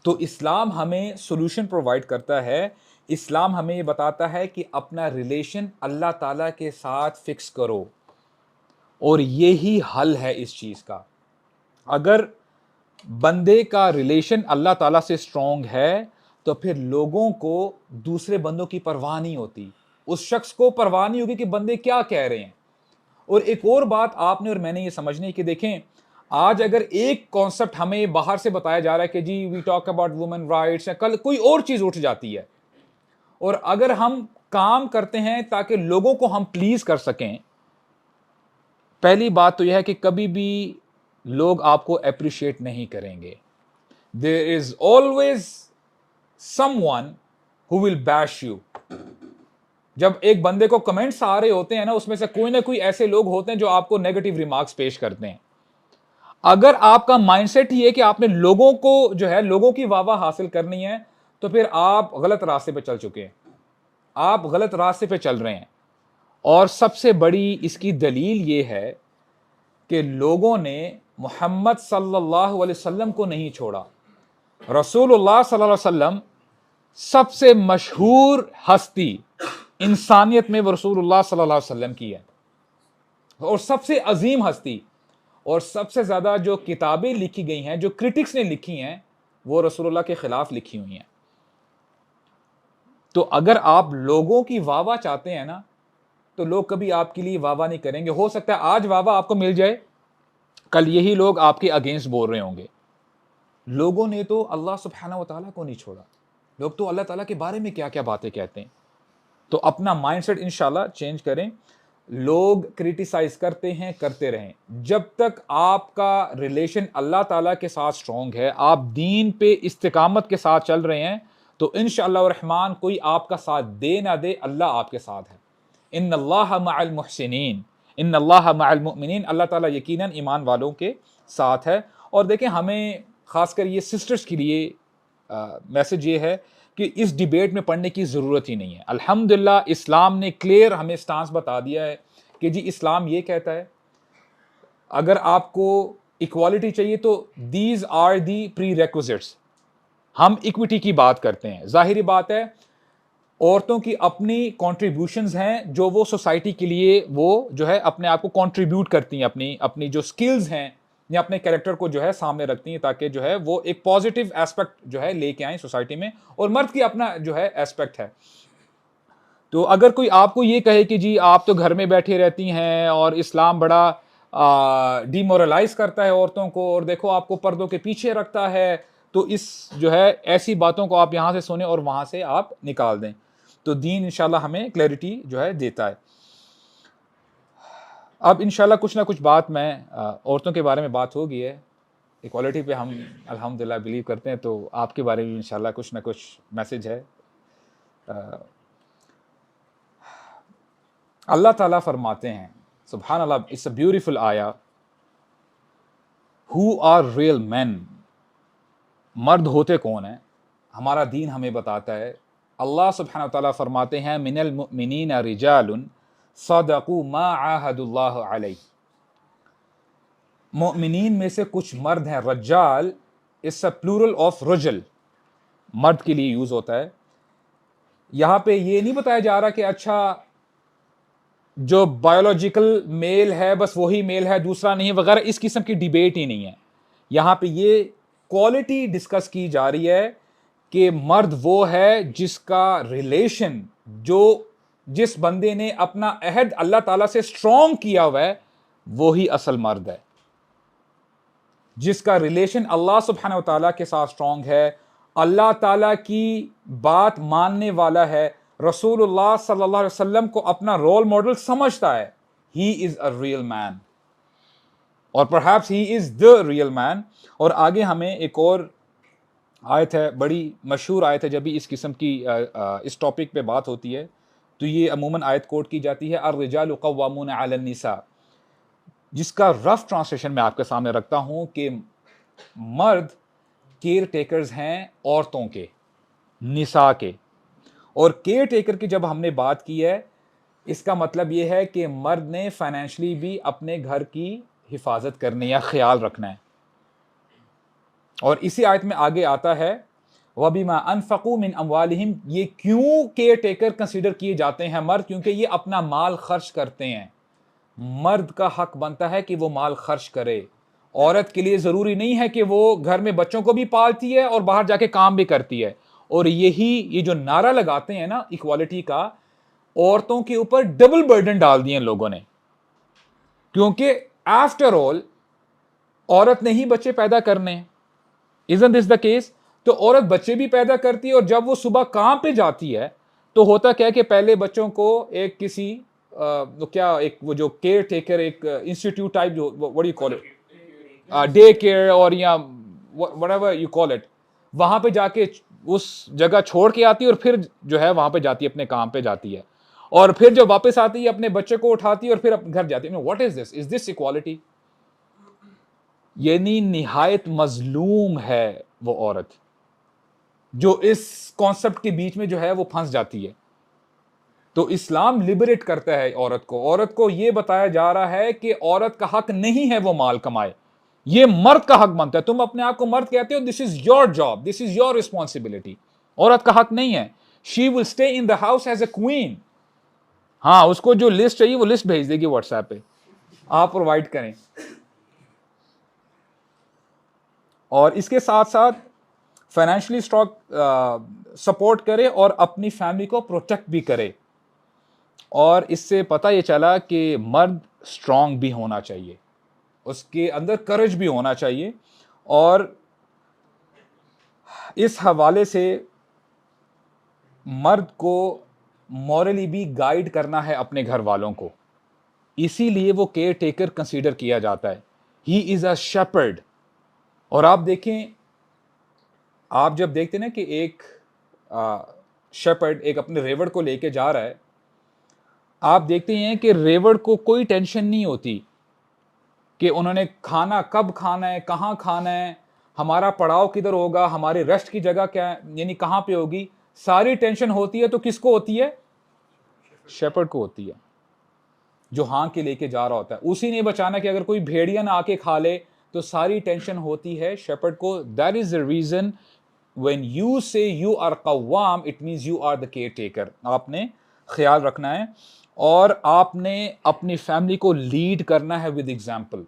तो इस्लाम हमें सॉल्यूशन प्रोवाइड करता है। इस्लाम हमें ये बताता है कि अपना रिलेशन अल्लाह ताला के साथ फिक्स करो, और यही हल है इस चीज का। अगर बंदे का रिलेशन अल्लाह ताला से स्ट्रांग है तो फिर लोगों को दूसरे बंदों की परवाह नहीं होती, उस शख्स को परवाह नहीं होगी कि बंदे क्या कह रहे हैं। और एक और बात आपने और मैंने ये समझनी है कि देखें, आज अगर एक कॉन्सेप्ट हमें बाहर से बताया जा रहा है कि जी we talk about women rights, या कल कोई और चीज उठ जाती है, और अगर हम काम करते हैं ताकि लोगों को हम प्लीज कर सकें, पहली बात तो यह है कि कभी भी लोग आपको अप्रिशिएट नहीं करेंगे। There is always someone who will bash you. जब एक बंदे को कमेंट्स आ रहे होते हैं ना, उसमें से कोई ना कोई ऐसे लोग होते हैं जो आपको नेगेटिव रिमार्क्स पेश करते हैं। अगर आपका माइंडसेट ही है कि आपने लोगों को जो है, लोगों की वाहवाह हासिल करनी है, तो फिर आप गलत रास्ते पे चल चुके हैं, आप गलत रास्ते पे चल रहे हैं। और सबसे बड़ी इसकी दलील ये है कि लोगों ने मोहम्मद सल्लल्लाहु अलैहि वसल्लम को नहीं छोड़ा। रसूलुल्लाह सल्लल्लाहु अलैहि वसल्लम सबसे मशहूर हस्ती इंसानियत में रसूलुल्लाह सल्लल्लाहु अलैहि वसल्लम की है, और सबसे अजीम हस्ती, और सबसे ज्यादा जो किताबें लिखी गई हैं, जो क्रिटिक्स ने लिखी हैं, वो रसूलुल्लाह के खिलाफ लिखी हुई हैं। तो अगर आप लोगों की वाहवाह चाहते हैं ना, तो लोग कभी आपके लिए वाहवाह नहीं करेंगे। हो सकता है आज वाहवाह आपको मिल जाए, कल यही लोग आपके अगेंस्ट बोल रहे होंगे। लोगों ने तो अल्लाह सुब्हानहू व तआला को नहीं छोड़ा, लोग तो अल्लाह ताला के बारे में क्या क्या बातें कहते हैं। तो अपना माइंडसेट इंशाल्लाह चेंज करें। लोग क्रिटिसाइज करते हैं, करते रहें, जब तक आपका रिलेशन अल्लाह ताला के साथ स्ट्रांग है, आप दीन पे इस्तिकामत के साथ चल रहे हैं, तो इंशाअल्लाह रहमान कोई आपका साथ दे ना दे, अल्लाह आपके साथ है। इन्नल्लाह मअल मुहसिनीन, इन्नल्लाह मअल मुमिनीन, अल्लाह ताला यकीनन ईमान वालों के साथ है। और देखें, हमें खासकर ये सिस्टर्स के लिए मैसेज ये है कि इस डिबेट में पढ़ने की ज़रूरत ही नहीं है। अल्हम्दुलिल्लाह इस्लाम ने क्लियर हमें स्टांस बता दिया है कि जी इस्लाम ये कहता है, अगर आपको इक्वालिटी चाहिए तो these are the prerequisites. हम इक्विटी की बात करते हैं, जाहिर बात है औरतों की अपनी कॉन्ट्रीब्यूशंस हैं जो वो सोसाइटी के लिए वो जो है अपने आप को कॉन्ट्रीब्यूट करती हैं, अपनी अपनी जो स्किल्स हैं या अपने कैरेक्टर को जो है सामने रखती हैं, ताकि जो है वो एक पॉजिटिव एस्पेक्ट जो है लेके आए सोसाइटी में। और मर्द की अपना जो है एस्पेक्ट है। तो अगर कोई आपको ये कहे कि जी आप तो घर में बैठी रहती हैं और इस्लाम बड़ा डिमोरलाइज करता है औरतों को, और देखो आपको पर्दों के पीछे रखता है, तो इस जो है ऐसी बातों को आप यहां से सुने और वहां से आप निकाल दें। तो दीन इंशाल्लाह हमें क्लैरिटी जो है देता है। अब इंशाल्लाह कुछ ना कुछ बात मैं औरतों के बारे में बात होगी है, इक्वालिटी पे हम अल्हम्दुलिल्लाह बिलीव करते हैं, तो आपके बारे में इंशाल्लाह कुछ ना कुछ मैसेज है। अल्लाह ताला फरमाते हैं, सुभान अल्लाह, इट्स अ ब्यूटीफुल आया, हु आर रियल मैन, मर्द होते कौन है, हमारा दीन हमें बताता है। अल्लाह सुब्हानहू व तआला फरमाते हैं, मिनल मुमिनीना रिजालुन सदकू मा आहदुल्लाह अलैहि। मुमिनीन में से कुछ मर्द हैं, रज्जाल इट्स अ प्लूरल ऑफ रजुल, मर्द के लिए यूज होता है। यहां पे ये नहीं बताया जा रहा कि अच्छा जो बायोलॉजिकल मेल है बस वही मेल है, दूसरा नहीं है वगैरह, इस किस्म की डिबेट ही नहीं है। यहां पे ये क्वालिटी डिस्कस की जा रही है कि मर्द वो है जिसका रिलेशन, जो जिस बंदे ने अपना अहद अल्लाह ताला से स्ट्रॉन्ग किया हुआ है, वो ही असल मर्द है। जिसका रिलेशन अल्लाह सुब्हानहू व तआला के साथ स्ट्रॉन्ग है, अल्लाह ताला की बात मानने वाला है, रसूलुल्लाह सल्लल्लाहु अलैहि वसल्लम को अपना रोल मॉडल समझता है, he is a real man, और perhaps he is the real man. और आगे हमें एक और आयत है, बड़ी मशहूर आयत है, जब भी इस किस्म की इस टॉपिक पे बात होती है तो ये अमूमन आयत कोट की जाती है, अर्रिजालु क़व्वामून अलन निसा, जिसका रफ ट्रांसलेशन मैं आपके सामने रखता हूं कि मर्द केयर टेकर्स हैं औरतों के, निसा के। और केयर टेकर की जब हमने बात की है, इसका मतलब यह है कि मर्द ने फाइनेंशियली भी अपने घर की हिफाजत करनी या ख्याल रखना है। और इसी आयत में आगे आता है वबिमा अनफकू मिन अमवालिहिम, ये क्यों केयर टेकर कंसीडर किए जाते हैं मर्द? क्योंकि ये अपना माल खर्च करते हैं। मर्द का हक बनता है कि वो माल खर्च करे। औरत के लिए जरूरी नहीं है कि वो घर में बच्चों को भी पालती है और बाहर जाके काम भी करती है। और ये जो नारा लगाते हैं ना इक्वालिटी का, औरतों के ऊपर डबल बर्डन डाल दिए लोगों ने, क्योंकि आफ्टर ऑल औरत ने ही बच्चे पैदा करने, इजंट दिस द केस? तो औरत बच्चे भी पैदा करती है, और जब वो सुबह काम पे जाती है तो होता क्या है कि पहले बच्चों को एक किसी एक वो जो केयर टेकर, एक इंस्टीट्यूट टाइप, जो what you call it, day care और या व्हाटएवर यू कॉल इट, वहां पे जाके उस जगह छोड़ के आती है, और फिर जो है वहां पे जाती है, अपने काम पे जाती है, और फिर जब वापस आती है अपने बच्चे को उठाती है और फिर अपने घर जाती है। What is this? Is this equality? यानी निहायत मजलूम है वो औरत जो इस कॉन्सेप्ट के बीच में जो है वो फंस जाती है। तो इस्लाम लिबरेट करता है औरत को। औरत को यह बताया जा रहा है कि औरत का हक नहीं है वो माल कमाए, ये मर्द का हक बनता है। तुम अपने आप को मर्द कहते हो, this is your job, this is your responsibility. औरत का हक नहीं है। She will stay in the house as a queen. हाँ, उसको जो लिस्ट चाहिए वो लिस्ट भेज देगी व्हाट्सएप पे, आप प्रोवाइड करें। और इसके साथ साथ फाइनेंशियली स्ट्रॉन्ग सपोर्ट करे और अपनी फैमिली को प्रोटेक्ट भी करे। और इससे पता ये चला कि मर्द स्ट्रॉन्ग भी होना चाहिए, उसके अंदर करेज भी होना चाहिए। और इस हवाले से मर्द को मॉरली भी गाइड करना है अपने घर वालों को, इसीलिए वो केयर टेकर कंसीडर किया जाता है। He is a shepherd. और आप देखें, आप जब देखते ना कि एक शेपर्ड एक अपने रेवड़ को लेके जा रहा है, आप देखते हैं कि रेवड़ को कोई टेंशन नहीं होती कि उन्होंने खाना कब खाना है, कहाँ खाना है, हमारा पड़ाव किधर होगा, हमारे रेस्ट की जगह क्या है, यानी कहाँ पे होगी। सारी टेंशन होती है तो किसको होती है? शेपर्ड को होती है, जो हाँ के लेके जा रहा होता है। उसी ने बचाना कि अगर कोई भेड़िया ना आके खा ले, तो सारी टेंशन होती है शेपर्ड को। That is the reason when you say you are कव्वाम, it means you are the caretaker. आपने ख्याल रखना है और आपने अपनी फैमिली को लीड करना है विद एग्जाम्पल।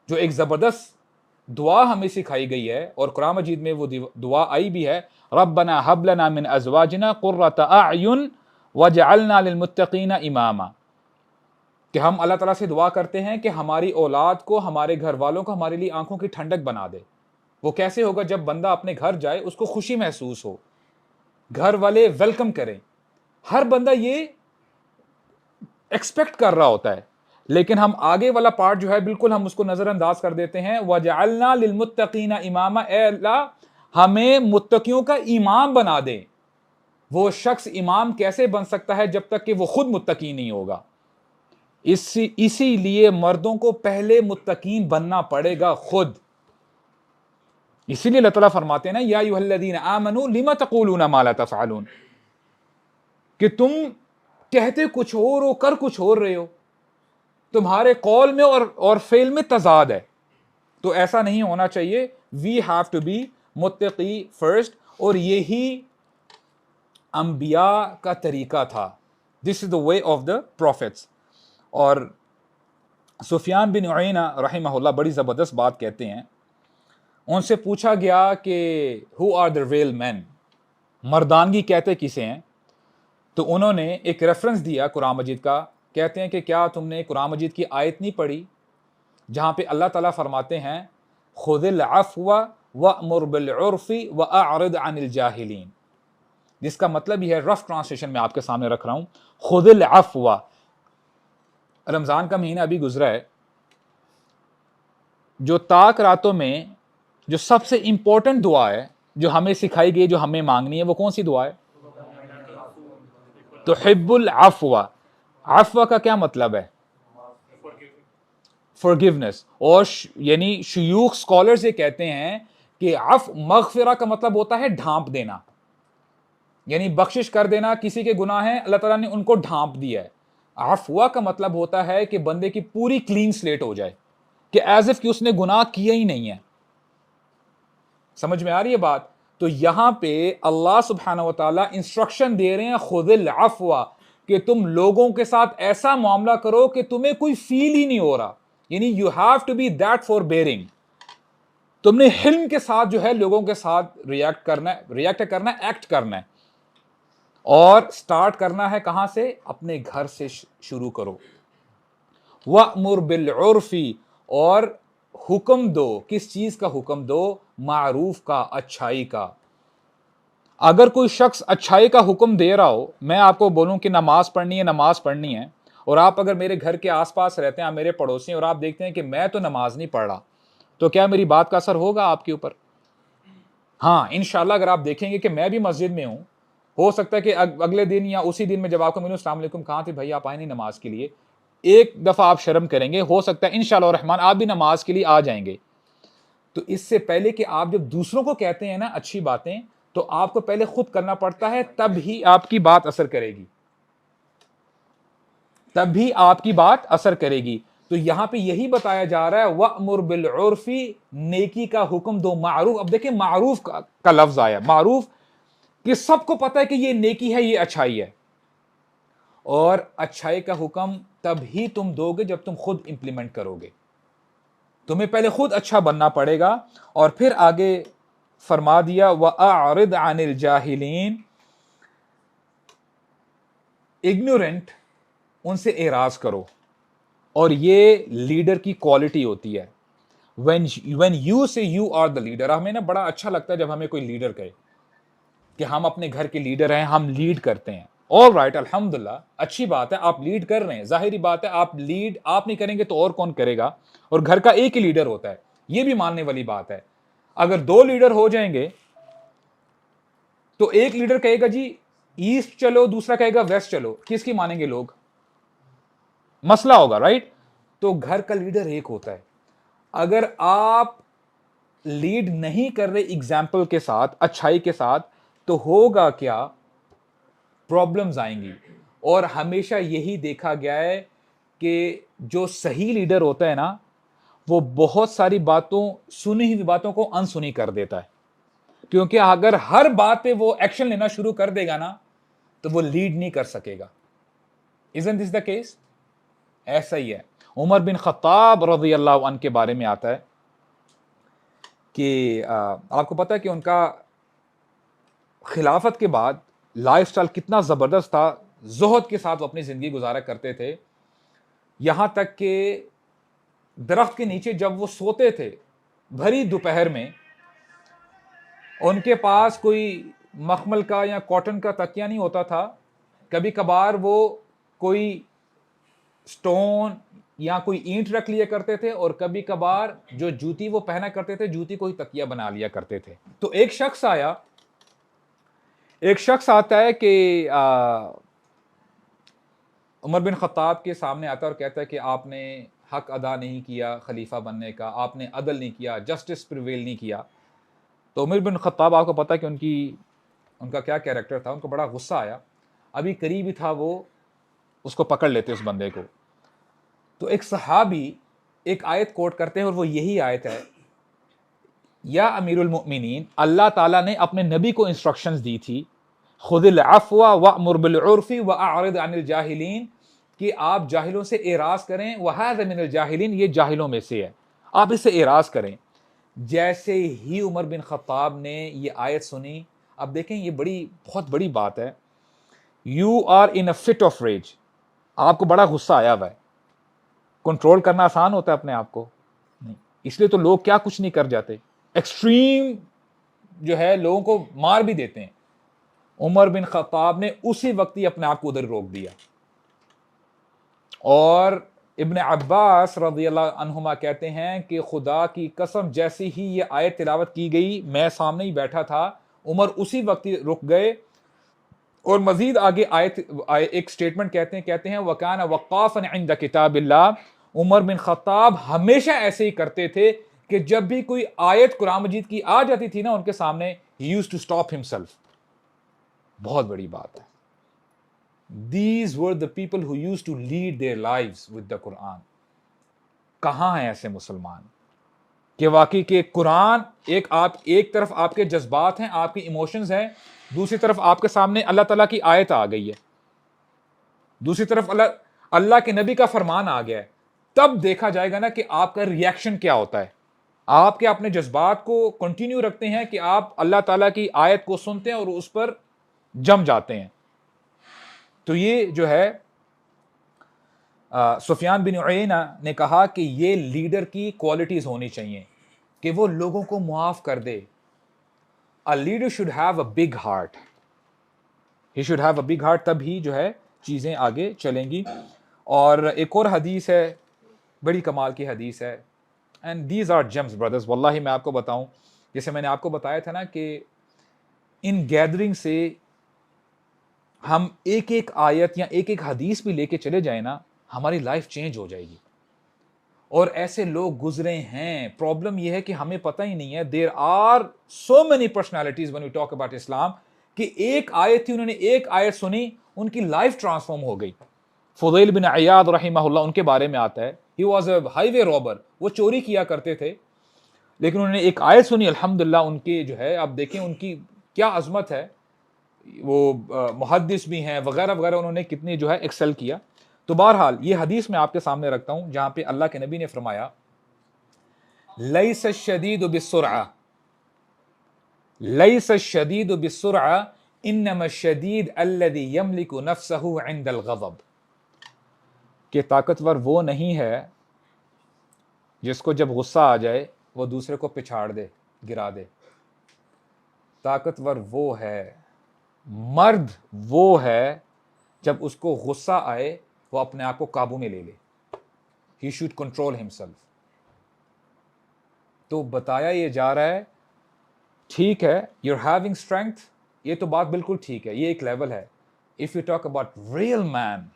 जो एक जबरदस्त दुआ हमें सिखाई गई है और कुरान मजीद में वो दुआ आई भी है, रब्बना हब लना मिन अज़वाजिना कुर्रता अयुन वजअलना लिलमुत्तकीना इमामा, कि हम अल्लाह ताला से दुआ करते हैं कि हमारी औलाद को, हमारे घर वालों को हमारे लिए आंखों की ठंडक बना दे। वो कैसे होगा? जब बंदा अपने घर जाए उसको खुशी महसूस हो, घर वाले वेलकम करें। हर बंदा ये एक्सपेक्ट कर रहा होता है, लेकिन हम आगे वाला पार्ट जो है बिल्कुल हम उसको नजरअंदाज कर देते हैं। वजअलना लिलमुत्तकीना इमामा, ए अल्लाह हमें मुत्तकियों का इमाम बना दे। वो शख्स इमाम कैसे बन सकता है जब तक कि वो खुद मुत्तकी नहीं होगा। इसीलिए मर्दों को पहले मुत्तकीन बनना पड़ेगा खुद। इसीलिए अल्लाह ताला फरमाते हैं ना, या अय्युहल्लज़ीना आमनू लिमा तक़ूलूना मा ला तफ़अलून, कि तुम कहते कुछ और हो, कर कुछ और रहे हो, तुम्हारे कौल में और फेल में तजाद है। तो ऐसा नहीं होना चाहिए। वी हैव टू बी मुत्तकी फर्स्ट, और यही अंबिया का तरीका था। This is the way of the prophets. और सुफियान बिन उयैना रहमहुल्लाह बड़ी ज़बरदस्त बात कहते हैं उनसे पूछा गया कि who are the real man, मर्दानगी कहते किसे हैं? तो उन्होंने एक रेफरेंस दिया कुरान मजीद का। कहते हैं कि क्या तुमने कुरान मजीद की आयत नहीं पढ़ी जहां पे अल्लाह ताला फरमाते हैं खुदिल अफ़्व वअमुर बिल उर्फ़ी वअअरिद अनिल जाहिलीन। जिसका मतलब यह है, रफ ट्रांसलेशन में आपके सामने रख रहा हूं, खुदिल अफ़्व, रमज़ान का महीना अभी गुजरा है, जो ताक रातों में जो सबसे इंपॉर्टेंट दुआ है जो हमें सिखाई गई, जो हमें मांगनी है, वो कौन सी दुआ है? तो हिब्बुल अफ़्व, अफ़्व का क्या मतलब है? फॉरगिवनेस। और यानी शयूख स्कॉलर्स ये कहते हैं कि मगफिरा का मतलब होता है ढांप देना, यानी बख्शिश कर देना। किसी के गुनाह हैं, अल्लाह ताला ने उनको ढांप दिया है। अफ़्वा का मतलब होता है कि बंदे की पूरी क्लीन स्लेट हो जाए, कि एज इफ कि उसने गुनाह किया ही नहीं है। समझ में आ रही है बात? तो यहां पे अल्लाह सुब्हानहू व तआला इंस्ट्रक्शन दे रहे हैं खुदिल अफ़्वा, कि तुम लोगों के साथ ऐसा मामला करो कि तुम्हें कोई फील ही नहीं हो रहा, यानी you have to be that forbearing. तुमने हिल्म के साथ जो है लोगों के साथ रिएक्ट करना है, एक्ट करना है। और स्टार्ट करना है कहां से? अपने घर से शुरू करो। वअमुर बिल उर्फ़ी, और हुक्म दो, किस चीज का हुक्म दो? मारूफ का, अच्छाई का। अगर कोई शख्स अच्छाई का हुक्म दे रहा हो, मैं आपको बोलूं कि नमाज पढ़नी है, और आप अगर मेरे घर के आसपास रहते हैं, आप मेरे पड़ोसी, और आप देखते हैं कि मैं तो नमाज नहीं पढ़ रहा, तो क्या मेरी बात का असर होगा आपके ऊपर? हाँ, इंशाल्लाह अगर आप देखेंगे कि मैं भी मस्जिद में हूं, हो सकता है कि अगले दिन या उसी दिन में जब आपको मिलूं, अस्सलाम वालेकुम, कहां थे भाई, आप आए नहीं नमाज के लिए, एक दफा आप शर्म करेंगे, हो सकता है इंशाल्लाह रहमान आप भी नमाज के लिए आ जाएंगे। तो इससे पहले कि आप जब दूसरों को कहते हैं ना अच्छी बातें, तो आपको पहले खुद करना पड़ता है, तब ही आपकी बात असर करेगी, तब भी आपकी बात असर करेगी। तो यहां पे यही बताया जा रहा है, वअमुर बिल उर्फ़ी, नेकी का हुक्म दो। मारूफ, अब देखिए मारूफ का लफ्ज आया, मारूफ कि सबको पता है कि ये नेकी है, ये अच्छाई है। और अच्छाई का हुक्म तब ही तुम दोगे जब तुम खुद इंप्लीमेंट करोगे। तुम्हें पहले खुद अच्छा बनना पड़ेगा। और फिर आगे फरमा दिया, वअअरिद अनिल जाहिलीन, इग्नोरेंट उनसे एराज करो। और ये लीडर की क्वालिटी होती है। when you say you are the leader, हमें ना बड़ा अच्छा लगता है जब हमें कोई लीडर कहे कि हम अपने घर के लीडर हैं, हम लीड करते हैं। ऑल राइट, अल्हम्दुलिल्लाह, अच्छी बात है, आप लीड कर रहे हैं। जाहिर बात है, आप नहीं करेंगे तो और कौन करेगा? और घर का एक ही लीडर होता है, ये भी मानने वाली बात है। अगर दो लीडर हो जाएंगे तो एक लीडर कहेगा जी ईस्ट चलो, दूसरा कहेगा वेस्ट चलो, किसकी मानेंगे लोग? मसला होगा, राइट? तो घर का लीडर एक होता है। अगर आप लीड नहीं कर रहे एग्जाम्पल के साथ, अच्छाई के साथ, तो होगा क्या? प्रॉब्लम्स आएंगी। और हमेशा यही देखा गया है कि जो सही लीडर होता है ना, वो बहुत सारी बातों, सुनी हुई बातों को अनसुनी कर देता है। क्योंकि अगर हर बात पे वो एक्शन लेना शुरू कर देगा ना, तो वो लीड नहीं कर सकेगा। Isn't this the case? ऐसा ही है। उमर बिन खत्ताब रज़ियल्लाहु अन्हु के बारे में आता है कि आपको पता है कि उनका खिलाफत के बाद लाइफस्टाइल कितना ज़बरदस्त था। ज़ुहद के साथ वो अपनी ज़िंदगी गुजारा करते थे। यहां तक कि दरख्त के नीचे जब वो सोते थे भरी दोपहर में, उनके पास कोई मखमल का या कॉटन का तकिया नहीं होता था। कभी कभार वो कोई स्टोन या कोई ईंट रख लिया करते थे, और कभी कभार जो जूती वो पहना करते थे, जूती को ही तकिया बना लिया करते थे। तो एक शख्स आता है कि उमर बिन खत्ताब के सामने आता है और कहता है कि आपने हक अदा नहीं किया खलीफा बनने का, आपने अदल नहीं किया, जस्टिस प्रिवेल नहीं किया। तो उमर बिन खत्ताब, आपको पता है कि उनका क्या कैरेक्टर था, उनको बड़ा गुस्सा आया। अभी करीब ही था वो उसको पकड़ लेते उस बंदे को। तो एक सहाबी एक आयत कोट करते हैं, और वो यही आयत है, या अमीरुल मोमिनीन, अल्लाह ताला ने अपने नबी को इंस्ट्रक्शंस दी थी, खुदिल अफ़्वा वअमुर बिल उर्फ़ी वअअरिद अनिल जाहिलीन, कि आप जाहिलों से एराज करें। वहाज़ा मिनल जाहिलीन, ये जाहिलों में से है, आप इससे एराज करें। जैसे ही उमर बिन खत्ताब ने ये आयत सुनी, अब देखें ये बहुत बड़ी बात है, you are in a fit of rage, आपको बड़ा गुस्सा आया हुआ है, कंट्रोल करना आसान होता है अपने आप को? नहीं। इसलिए तो लोग क्या कुछ नहीं कर जाते, एक्सट्रीम जो है लोगों को मार भी देते हैं। उमर बिन खत्ताब ने उसी वक्त ही अपने आप को उधर रोक दिया। और इब्न अब्बास रज़ियल्लाहु अन्हुमा कहते हैं कि खुदा की कसम, जैसे ही ये आयत तिलावत की गई, मैं सामने ही बैठा था, उमर उसी वक्त ही रुक गए। और मजीद आगे एक स्टेटमेंट कहते हैं वकाना वक़ाफ़न इंद किताबिल्लाह, उमर बिन खत्ताब हमेशा ऐसे ही करते थे कि जब भी कोई आयत कुरान मजीद की आ जाती थी ना उनके सामने, he used to stop himself. बहुत बड़ी बात है। These were the people who used to lead their lives with the Quran. कहां हैं ऐसे मुसलमान कि वाकई के कुरान एक तरफ आपके जज्बात हैं, आपके इमोशंस हैं, दूसरी तरफ आपके सामने अल्लाह ताला की आयत आ गई है, दूसरी तरफ अल्लाह के नबी का फरमान आ गया है। तब देखा जाएगा ना कि आपका रिएक्शन क्या होता है। आप क्या अपने जज्बात को कंटिन्यू रखते हैं कि आप अल्लाह ताला की आयत को सुनते हैं और उस पर जम जाते हैं? तो ये जो है सुफियान बिन उयैना ने कहा कि ये लीडर की क्वालिटीज होनी चाहिए कि वो लोगों को मुआफ कर दे। A leader should have a big heart, he should have a big heart, तब ही जो है चीज़ें आगे चलेंगी। और एक और हदीस है, बड़ी कमाल की हदीस है, and these are gems brothers. वल्लाही मैं आपको बताऊं, जैसे मैंने आपको बताया था ना कि इन गैदरिंग से हम एक एक आयत या एक एक हदीस भी लेके चले जाए ना, हमारी लाइफ चेंज हो जाएगी। और ऐसे लोग गुजरे हैं। प्रॉब्लम यह है कि हमें पता ही नहीं है। There are so many personalities when we talk about Islam कि एक आयत थी, उन्होंने एक आयत सुनी, उनकी लाइफ ट्रांसफॉर्म हो गई। फुदैल बिन अयाद रहिमहुल्लाह, उनके बारे में आता है, he was a highway robber, वो चोरी किया करते थे, लेकिन उन्होंने एक आयत सुनी, अल्हम्दुलिल्लाह उनके जो है, आप देखें उनकी क्या अजमत है, वो मुहद्दिस भी हैं वगैरह वगैरह, उन्होंने कितनी जो है एक्सेल किया। तो बहरहाल ये हदीस मैं आपके सामने रखता हूं जहां पे अल्लाह के नबी ने फरमाया, लैस शदीद बिस्सुरअ, लैस शदीद बिस्सुरअ इन्नमा शदीद अल्लज़ी यमलिकु नफ्सहु इंदल गज़ब, कि ताकतवर वो नहीं है जिसको जब गुस्सा आ जाए वो दूसरे को पिछाड़ दे, गिरा दे। ताकतवर वो है, मर्द वो है, जब उसको गुस्सा आए वो अपने आप को काबू में ले ले। He should control himself. तो बताया ये जा रहा है, ठीक है, यूर हैविंग स्ट्रेंथ, ये तो बात बिल्कुल ठीक है, ये एक लेवल है। If you talk about real man,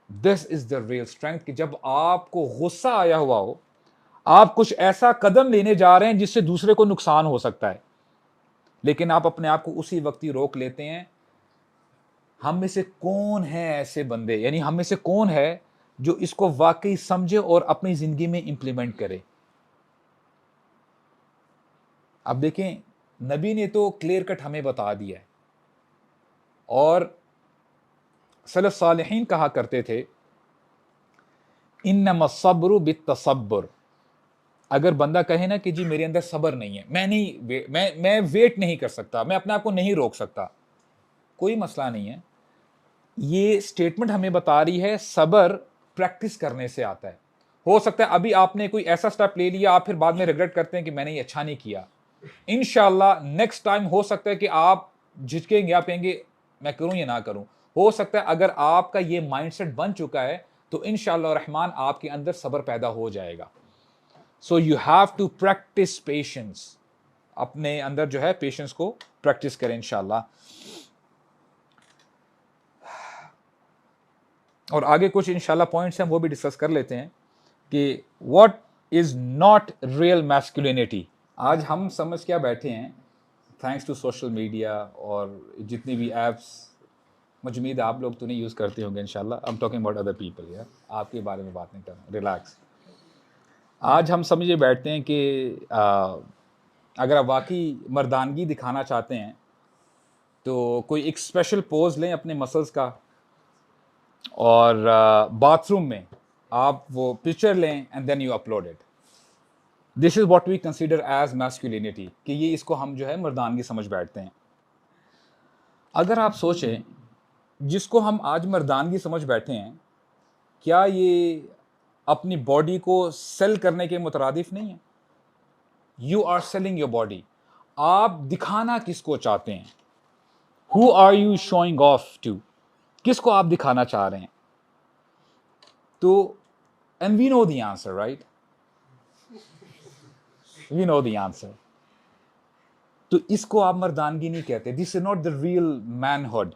this is the real strength, कि जब आपको गुस्सा आया हुआ हो, आप कुछ ऐसा कदम लेने जा रहे हैं जिससे दूसरे को नुकसान हो सकता है, लेकिन आप अपने आप को उसी वक्त ही रोक लेते हैं। हम में से कौन है ऐसे बंदे, यानी हम में से कौन है जो इसको वाकई समझे और अपनी जिंदगी में इंप्लीमेंट करे? अब देखें, नबी ने तो क्लियर कट हमें बता दिया है। और सलफ सालिहीन कहा करते थे, इन्नमा सब्रु बित्तसब्बुर। अगर बंदा कहे ना कि जी मेरे अंदर सब्र नहीं है, मैं वेट नहीं कर सकता, मैं अपने आप को नहीं रोक सकता, कोई मसला नहीं है। ये स्टेटमेंट हमें बता रही है सब्र प्रैक्टिस करने से आता है। हो सकता है अभी आपने कोई ऐसा स्टेप ले लिया, आप फिर बाद में रिग्रेट करते हैं कि मैंने ये अच्छा नहीं किया। इंशाल्लाह नेक्स्ट टाइम हो सकता है कि आप झिझकेंगे, आप कहेंगे मैं करूं या ना करूं। हो सकता है अगर आपका ये माइंडसेट बन चुका है तो इंशाल्लाह रहमान आपके अंदर सब्र पैदा हो जाएगा। So you have to practise patience, अपने अंदर जो है पेशेंस को प्रैक्टिस करें इंशाल्लाह। और आगे कुछ इंशाल्लाह पॉइंट्स हैं वो भी डिस्कस कर लेते हैं कि what is not real masculinity. आज हम समझ क्या बैठे हैं, थैंक्स टू सोशल मीडिया और जितनी भी एप्स, मुझे उम्मीद है आप लोग तो नहीं यूज़ करते होंगे इंशाल्लाह। I am talking about other people यार, आपके बारे में बात नहीं कर रहा, रिलैक्स। आज हम समझे बैठते हैं कि अगर आप वाकई मर्दानगी दिखाना चाहते हैं तो कोई एक स्पेशल पोज लें अपने मसल्स का, और बाथरूम में आप वो पिक्चर लें and then you upload it. This is what we consider as masculinity, कि ये इसको हम जो है मर्दानगी समझ बैठते हैं। अगर आप सोचें, जिसको हम आज मर्दानगी समझ बैठे हैं, क्या ये अपनी बॉडी को सेल करने के मुतरादिफ नहीं है? You are selling your body. आप दिखाना किसको चाहते हैं? Who are you showing off to? किसको आप दिखाना चाह रहे हैं? तो and we know the answer, right? We know the answer. तो इसको आप मर्दानगी नहीं कहते। This is not the real manhood.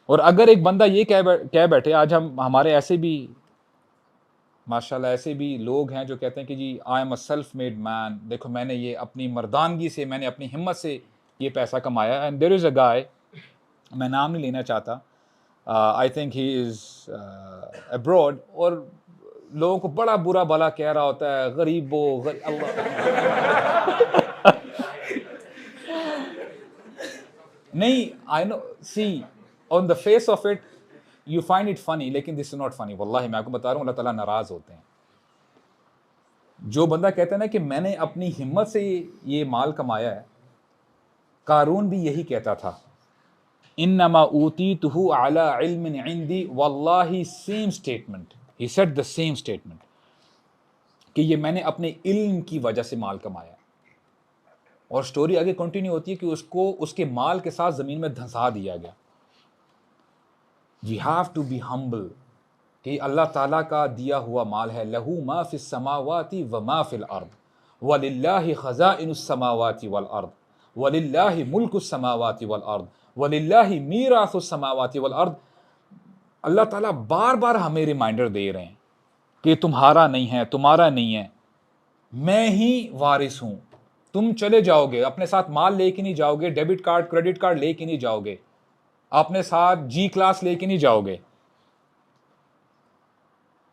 और अगर एक बंदा ये कह बैठे, आज हम हमारे ऐसे भी माशाल्लाह ऐसे भी लोग हैं जो कहते हैं कि जी I am a self made man, देखो मैंने ये अपनी मर्दानगी से, मैंने अपनी हिम्मत से ये पैसा कमाया। एंड देयर इज़ अ गाय, मैं नाम नहीं लेना चाहता, I think he is abroad, और लोगों को बड़ा बुरा भला कह रहा होता है, गरीबो अल्लाह नहीं, I know, see on the face of it you find it funny, लेकिन दिस इज नॉट फनी। वल्लाही मैं आपको बता रहा हूँ, अल्लाह ताला नाराज होते हैं। जो बंदा कहता है ना कि मैंने अपनी हिम्मत से ये माल कमाया है, कारून भी यही कहता था, इन्नमा ऊतीतुहु अला इल्मिन इंदी, वल्लाही same statement, he said the same statement, कि ये मैंने अपने इल्म की वजह से माल कमाया। और स्टोरी आगे कंटिन्यू होती है कि उसको उसके माल के साथ जमीन में धंसा दिया गया। We have to be humble कि अल्लाह ताला का दिया हुआ माल है। लहू मा फिस समावाति व मा फिल अर्द वलिल्लाहि खज़ाइनुस समावाति वल अर्द वलिल्लाहि मुल्कुस समावाति वल अर्द वलिल्लाहि मीरासुस समावाति वल अर्द। अल्लाह ताला बार बार हमें रिमाइंडर दे रहे हैं कि तुम्हारा नहीं है, तुम्हारा नहीं है, मैं ही वारिस हूं। तुम चले जाओगे, अपने साथ माल लेके नहीं जाओगे, डेबिट कार्ड क्रेडिट कार्ड लेके नहीं जाओगे, अपने साथ जी क्लास लेके नहीं जाओगे,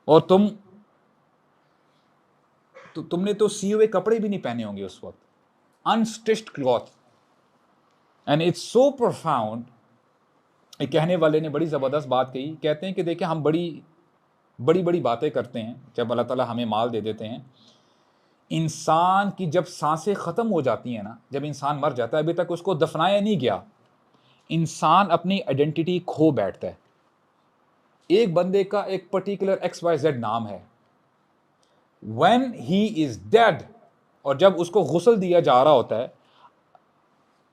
और तुमने तो सिए हुए कपड़े भी नहीं पहने होंगे उस वक्त, unstitched cloth. And it's so profound. एक कहने वाले ने बड़ी ज़बरदस्त बात कही, कहते हैं कि देखिए हम बड़ी बड़ी बातें करते हैं जब अल्लाह ताला हमें माल दे देते हैं। इंसान की जब सांसें ख़त्म हो जाती हैं ना, जब इंसान मर जाता है, अभी तक उसको दफनाया नहीं गया, इंसान अपनी आइडेंटिटी खो बैठता है। एक बंदे का एक पर्टिकुलर XYZ नाम है, व्हेन ही इज डेड, और जब उसको गुस्ल दिया जा रहा होता है,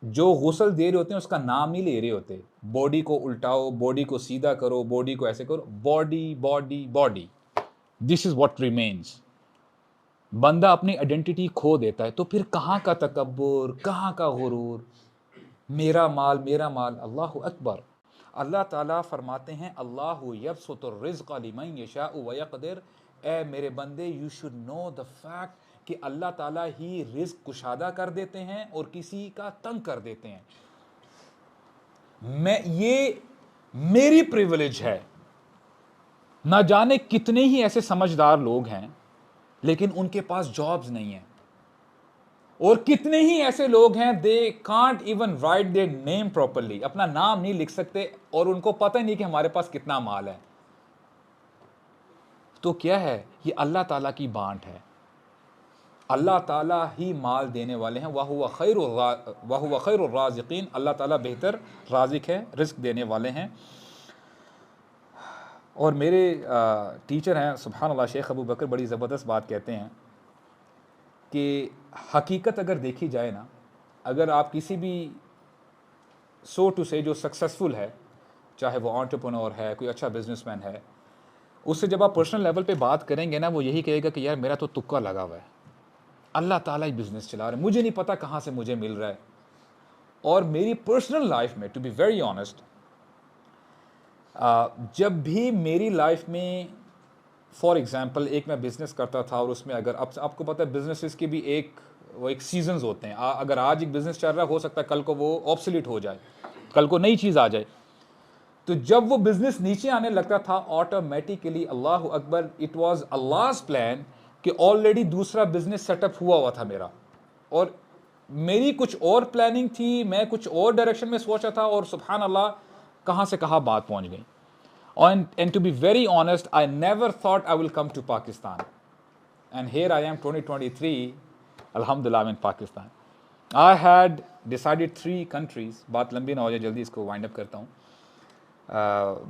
जो गुस्ल दे रहे होते हैं उसका नाम नहीं ले रहे होते। बॉडी को उल्टाओ, बॉडी को सीधा करो, बॉडी को ऐसे करो, body body body, this is what remains. बंदा अपनी आइडेंटिटी खो देता है, तो फिर कहाँ का तकब्बुर, कहाँ का गुरूर, मेरा माल मेरा माल। अल्लाह अकबर। अल्लाह ताला फरमाते हैं, अल्लाहु यबसुतुर रिज़्क़ लिमन यशाउ व यक़दिर। ए मेरे बंदे, you should know the fact कि अल्लाह ताला ही रिज़्क़ कुशादा कर देते हैं और किसी का तंग कर देते हैं। ये मेरी प्रिविलेज है। ना जाने कितने ही ऐसे समझदार लोग हैं लेकिन उनके पास जॉब्स नहीं है, और कितने ही ऐसे लोग हैं they can't even right their name properly, अपना नाम नहीं लिख सकते, और उनको पता ही नहीं कि हमारे पास कितना माल है। तो क्या है ये? अल्लाह ताला की बांट है। अल्लाह ताला ही माल देने वाले हैं। वहुवा खैरुर राज़िक़ीन, अल्लाह ताला बेहतर राज़िक है, रिस्क देने वाले हैं। और मेरे टीचर हैं सुभान अल्लाह, शेख अबू बकर, बड़ी ज़बरदस्त बात कहते हैं कि हकीकत अगर देखी जाए ना, अगर आप किसी भी सो टू से जो सक्सेसफुल है, चाहे वो एंटरप्रेन्योर है, कोई अच्छा बिजनेसमैन है, उससे जब आप पर्सनल लेवल पे बात करेंगे ना, वो यही कहेगा कि यार मेरा तो तुक्का लगा हुआ है, अल्लाह ताला ही बिजनेस चला रहा है, मुझे नहीं पता कहाँ से मुझे मिल रहा है। और मेरी पर्सनल लाइफ में, टू बी वेरी ऑनेस्ट, जब भी मेरी लाइफ में, फॉर एग्जांपल, एक मैं बिज़नेस करता था, और उसमें अगर आपको पता है बिजनेसेस के भी एक सीजन्स होते हैं। अगर आज एक बिज़नेस चल रहा है, हो सकता है कल को वो ऑब्सोलीट हो जाए, कल को नई चीज़ आ जाए। तो जब वो बिज़नेस नीचे आने लगता था, ऑटोमेटिकली, अल्लाह अकबर, इट वाज अल्लाह's प्लान कि ऑलरेडी दूसरा बिज़नेस सेटअप हुआ था मेरा, और मेरी कुछ और प्लानिंग थी, मैं कुछ और डायरेक्शन में सोचा था, और सुभान अल्लाह कहाँ से कहाँ बात पहुँच गई। And to be very honest, I never thought I will come to Pakistan. and here I am 2023, alhamdulillah, I'm in Pakistan. I had decided 3 countries, बात लंबी ना हो जाए, जल्दी इसको वाइंड अप करता हूँ.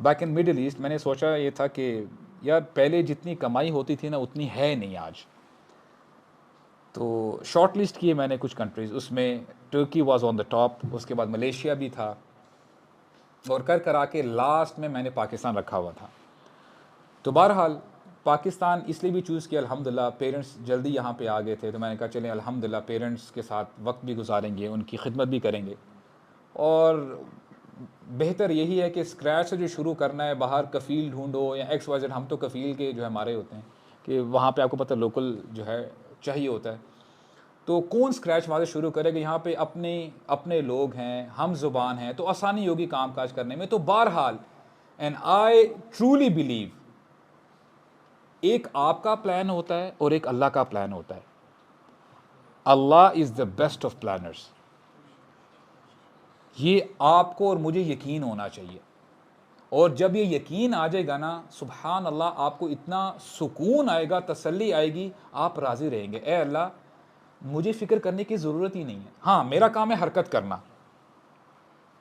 बैक इन मिडिल ईस्ट मैंने सोचा ये था कि यार पहले जितनी कमाई होती थी ना उतनी है नहीं आज. तो शॉर्ट लिस्ट किए मैंने कुछ कंट्रीज़, उसमें तुर्की वाज ऑन द टॉप, उसके बाद मलेशिया भी था, और कर कर आके लास्ट में मैंने पाकिस्तान रखा हुआ था. तो बहरहाल पाकिस्तान इसलिए भी चूज़ किया, अल्हम्दुलिल्लाह पेरेंट्स जल्दी यहाँ पे आ गए थे, तो मैंने कहा चलें अल्हम्दुलिल्लाह पेरेंट्स के साथ वक्त भी गुजारेंगे, उनकी खिदमत भी करेंगे. और बेहतर यही है कि स्क्रैच से जो शुरू करना है, बाहर कफ़ील ढूंढो या XYZ, हम तो कफ़ील के जो है हमारे होते हैं कि वहाँ पे आपको पता लोकल जो है चाहिए होता है. तो कौन स्क्रैच वहाँ से शुरू करेगा, यहाँ पे अपने लोग हैं, हम ज़ुबान हैं, तो आसानी होगी काम काज करने में. तो बहरहाल एंड आई ट्रूली बिलीव एक आपका प्लान होता है और एक अल्लाह का प्लान होता है. Allah is the best of planners. ये आपको और मुझे यकीन होना चाहिए. और जब ये यकीन आ जाएगा ना, सुभान अल्लाह, आपको इतना सुकून आएगा, तसल्ली आएगी, आप राज़ी रहेंगे. ए अल्लाह, मुझे फ़िक्र करने की ज़रूरत ही नहीं है. हाँ, मेरा काम है हरकत करना,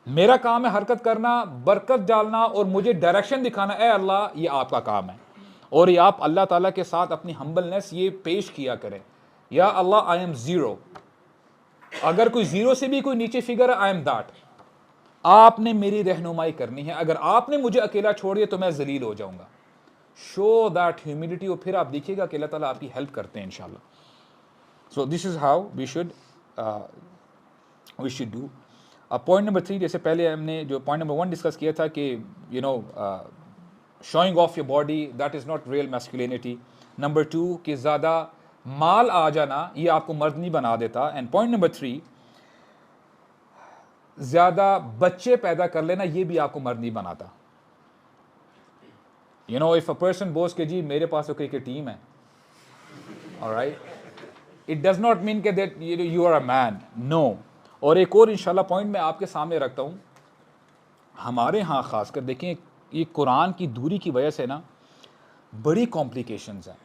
मेरा काम है हरकत करना, बरकत डालना और मुझे डायरेक्शन दिखाना. ए अल्लाह, ये आपका काम है. और ये आप अल्लाह ताला के साथ अपनी हम्बलनेस ये पेश किया करें, या अल्लाह आई एम ज़ीरो. अगर कोई ज़ीरो से भी कोई नीचे फिगर है, आई एम दैट. आपने मेरी रहनुमाई करनी है. अगर आपने मुझे अकेला छोड़ दिया तो मैं जलील हो जाऊंगा. शो दैट ह्यूमिलिटी, और फिर आप देखिएगा कि अल्लाह ताला आपकी हेल्प करते हैं इंशाल्लाह. So this is how we should do. Point number 3, जैसे पहले हमने जो पॉइंट नंबर 1 डिस्कस किया था कि you know showing off your body, that is not real masculinity. Number 2 कि ज़्यादा माल आ जाना ये आपको मर्द नहीं बना देता. एंड पॉइंट नंबर 3, ज़्यादा बच्चे पैदा कर लेना ये भी आपको मर्द नहीं बनाता. You know, if a person boasts के जी मेरे पास तो क्रिकेट टीम है, alright, it does not mean के that you are a man. No. और एक और इंशाल्लाह पॉइंट मैं आपके सामने रखता हूँ. हमारे यहाँ ख़ासकर देखें, ये कुरान की दूरी की वजह से ना बड़ी कॉम्प्लिकेशंस हैं.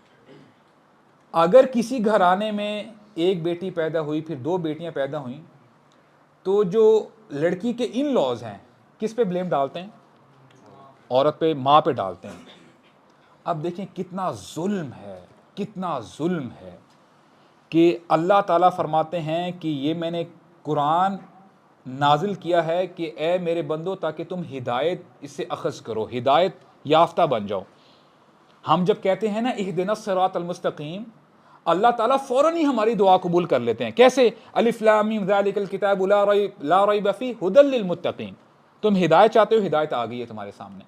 अगर किसी घराने में एक बेटी पैदा हुई, फिर 2 बेटियां पैदा हुई, तो जो लड़की के इन लॉज हैं किस पे ब्लेम डालते हैं? औरत पे, माँ पे डालते हैं. अब देखें कितना जुल्म है, कितना जुल्म है कि अल्लाह ताला फरमाते हैं कि ये मैंने कुरान नाजिल किया है कि ए मेरे बंदो, ताकि तुम हिदायत इससे अखज़ करो, हिदायत याफ्ता बन जाओ. हम जब कहते हैं ना इहदिनस सिरातल मुस्तकीम, अल्लाह ताला फ़ौरन ही हमारी दुआ कबूल कर लेते हैं. कैसे? अलिफ लाम मीम ज़ालिकल किताबु ला रैब फ़ीह हुदल लिल मुत्तकीन. तुम हिदायत चाहते हो, हिदायत आ गई है तुम्हारे सामने.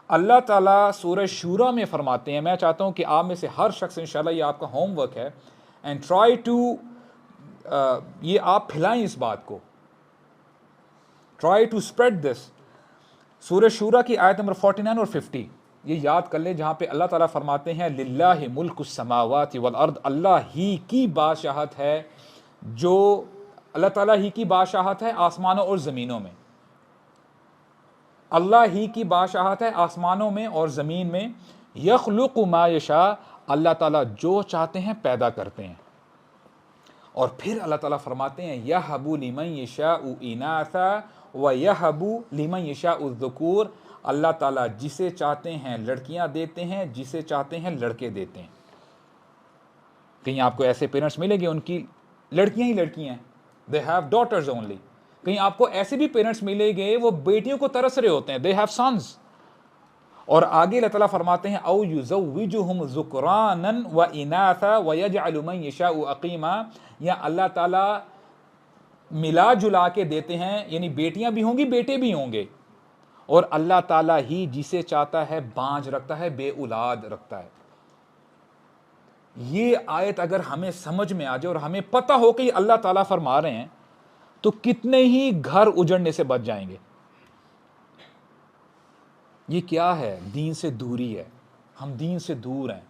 अल्लाह ताला सूरह शूरा में फरमाते हैं, मैं चाहता हूँ कि आप में से हर शख्स, इंशाल्लाह ये आपका होमवर्क है, एंड ट्राई टू, ये आप फैलाएं इस बात को, ट्राई टू स्प्रेड दिस. सूरह शूरा की आयत नंबर 49 और 50 ये याद कर लें, जहाँ पे अल्लाह ताला फरमाते हैं लिल्लाहि मुल्कुस समावाति वल अर्द. अल्लाह ही की बादशाहत है, जो अल्लाह ताला ही की बादशाहत है आसमानों और ज़मीनों में. अल्लाह ही की बादशाहत है आसमानों में और ज़मीन में. यख़्लुक़ु मा यशा, अल्लाह ताला जो चाहते हैं पैदा करते हैं. और फिर अल्लाह ताला फरमाते हैं यहबु लिमन यशाउ इनासा व यहबु लिमन यशाउ ज़ुकूर. अल्लाह ताला जिसे चाहते हैं लड़कियां देते हैं, जिसे चाहते हैं लड़के देते हैं. कहीं आपको ऐसे पेरेंट्स मिलेंगे उनकी लड़कियां ही लड़कियां हैं, दे हैव डॉटर्स ओनली. कहीं आपको ऐसे भी पेरेंट्स मिलेंगे वो बेटियों को तरस रहे होते हैं, दे हैव सन्स. और आगे अल्लाह ताला फरमाते हैं औ युज़व्विजुहुम ज़ुकरानन व इनासा व यजअलु मन यशाउ अक़ीमा. या अल्लाह ताला मिला जुला के देते हैं, यानी बेटियां भी होंगी बेटे भी होंगे. और अल्लाह ताला ही जिसे चाहता है बांझ रखता है, बेऔलाद रखता है. ये आयत अगर हमें समझ में आ जाए और हमें पता हो कि अल्लाह ताला फरमा रहे हैं, तो कितने ही घर उजड़ने से बच जाएंगे. ये क्या है? दीन से दूरी है, हम दीन से दूर हैं.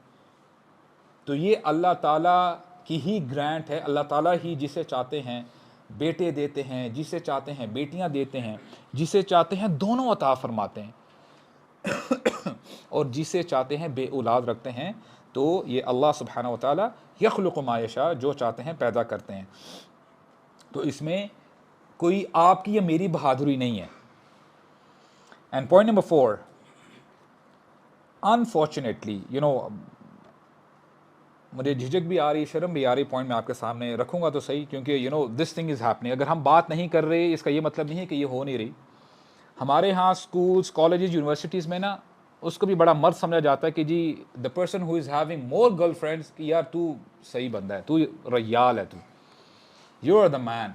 तो ये अल्लाह ताला की ही ग्रांट है. अल्लाह ताला ही जिसे चाहते हैं बेटे देते हैं, जिसे चाहते हैं बेटियां देते हैं, जिसे चाहते हैं दोनों अता फरमाते हैं और जिसे चाहते हैं बेऔलाद रखते हैं. तो ये अल्लाह सुब्हानहू व तआला यख़्लुक़ु मा यशा, जो चाहते हैं पैदा करते हैं। तो इसमें कोई आपकी या मेरी बहादुरी नहीं है। एंड पॉइंट नंबर 4, अनफॉर्चुनेटली मुझे झिझक भी आ रही, शर्म भी आ रही, पॉइंट मैं आपके सामने रखूंगा तो सही, क्योंकि दिस थिंग इज़ हैपनिंग। अगर हम बात नहीं कर रहे इसका ये मतलब नहीं है कि ये हो नहीं रही। हमारे यहाँ स्कूल्स, कॉलेजेस, यूनिवर्सिटीज़ में ना उसको भी बड़ा मर्द समझा जाता है कि जी the person who is having more girlfriends, कि यार तू सही बंदा है, तू रयाल है, तू यू आर द मैन।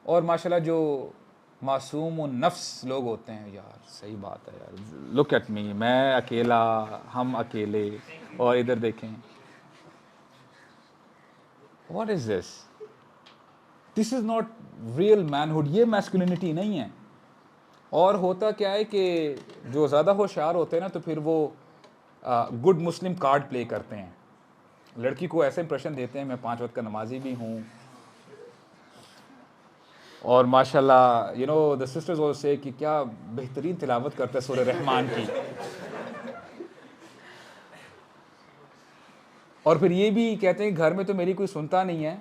और माशाल्लाह जो मासूम व नफ्स लोग होते हैं, यार सही बात है यार, लुक एट मी, मैं अकेला, हम अकेले, और इधर देखें, what is this, this is not real manhood, ये मैस्कुलिनिटी नहीं है। और होता क्या है कि जो ज़्यादा होशियार होते हैं ना, तो फिर वो गुड मुस्लिम कार्ड प्ले करते हैं, लड़की को ऐसे इंप्रेशन देते हैं मैं 5 वक्त का नमाजी भी हूँ, और माशाल्लाह द सिस्टर्स ऑल्सो से कि क्या बेहतरीन तिलावत करते हैं सूरह रहमान की। और फिर ये भी कहते हैं घर में तो मेरी कोई सुनता नहीं है,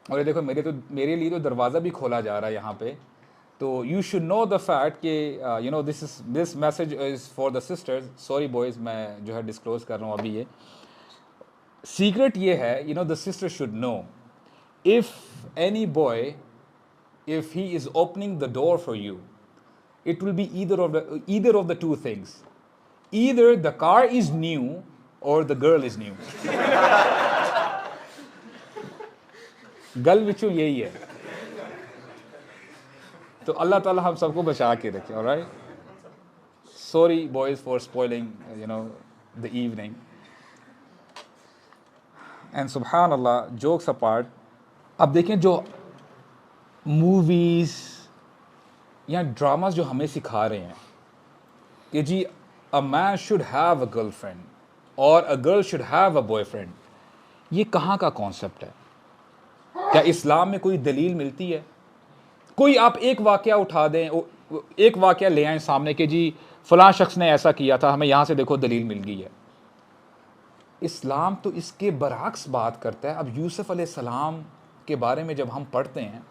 और ये देखो मेरे लिए तो दरवाज़ा भी खोला जा रहा है यहाँ पे। तो you should know the fact कि this message is for the sisters. Sorry boys, मैं जो है डिस्क्लोज कर रहा हूँ अभी। ये सीक्रेट ये है, the sister should know, if any boy, if he is opening the door for you, it will be either of the two things. Either the car is new or the girl is new. गल विचू यही है। तो अल्लाह ताला हम सबको बचा के रखे। Alright, sorry boys for spoiling the evening. And सुबहान अल्लाह, जोक्स अपार्ट, अब देखें जो मूवीज़ या ड्रामास जो हमें सिखा रहे हैं कि जी a man should have a girlfriend और a girl should have a boyfriend, ये कहाँ का कॉन्सेप्ट है? क्या इस्लाम में कोई दलील मिलती है? कोई आप एक वाक़या उठा दें, एक वाक़या ले आएँ सामने कि जी फ़लाँ शख्स ने ऐसा किया था, हमें यहाँ से देखो दलील मिल गई है। इस्लाम तो इसके बरअक्स बात करता है। अब यूसुफ अलैहिस्सलाम के बारे में जब हम पढ़ते हैं,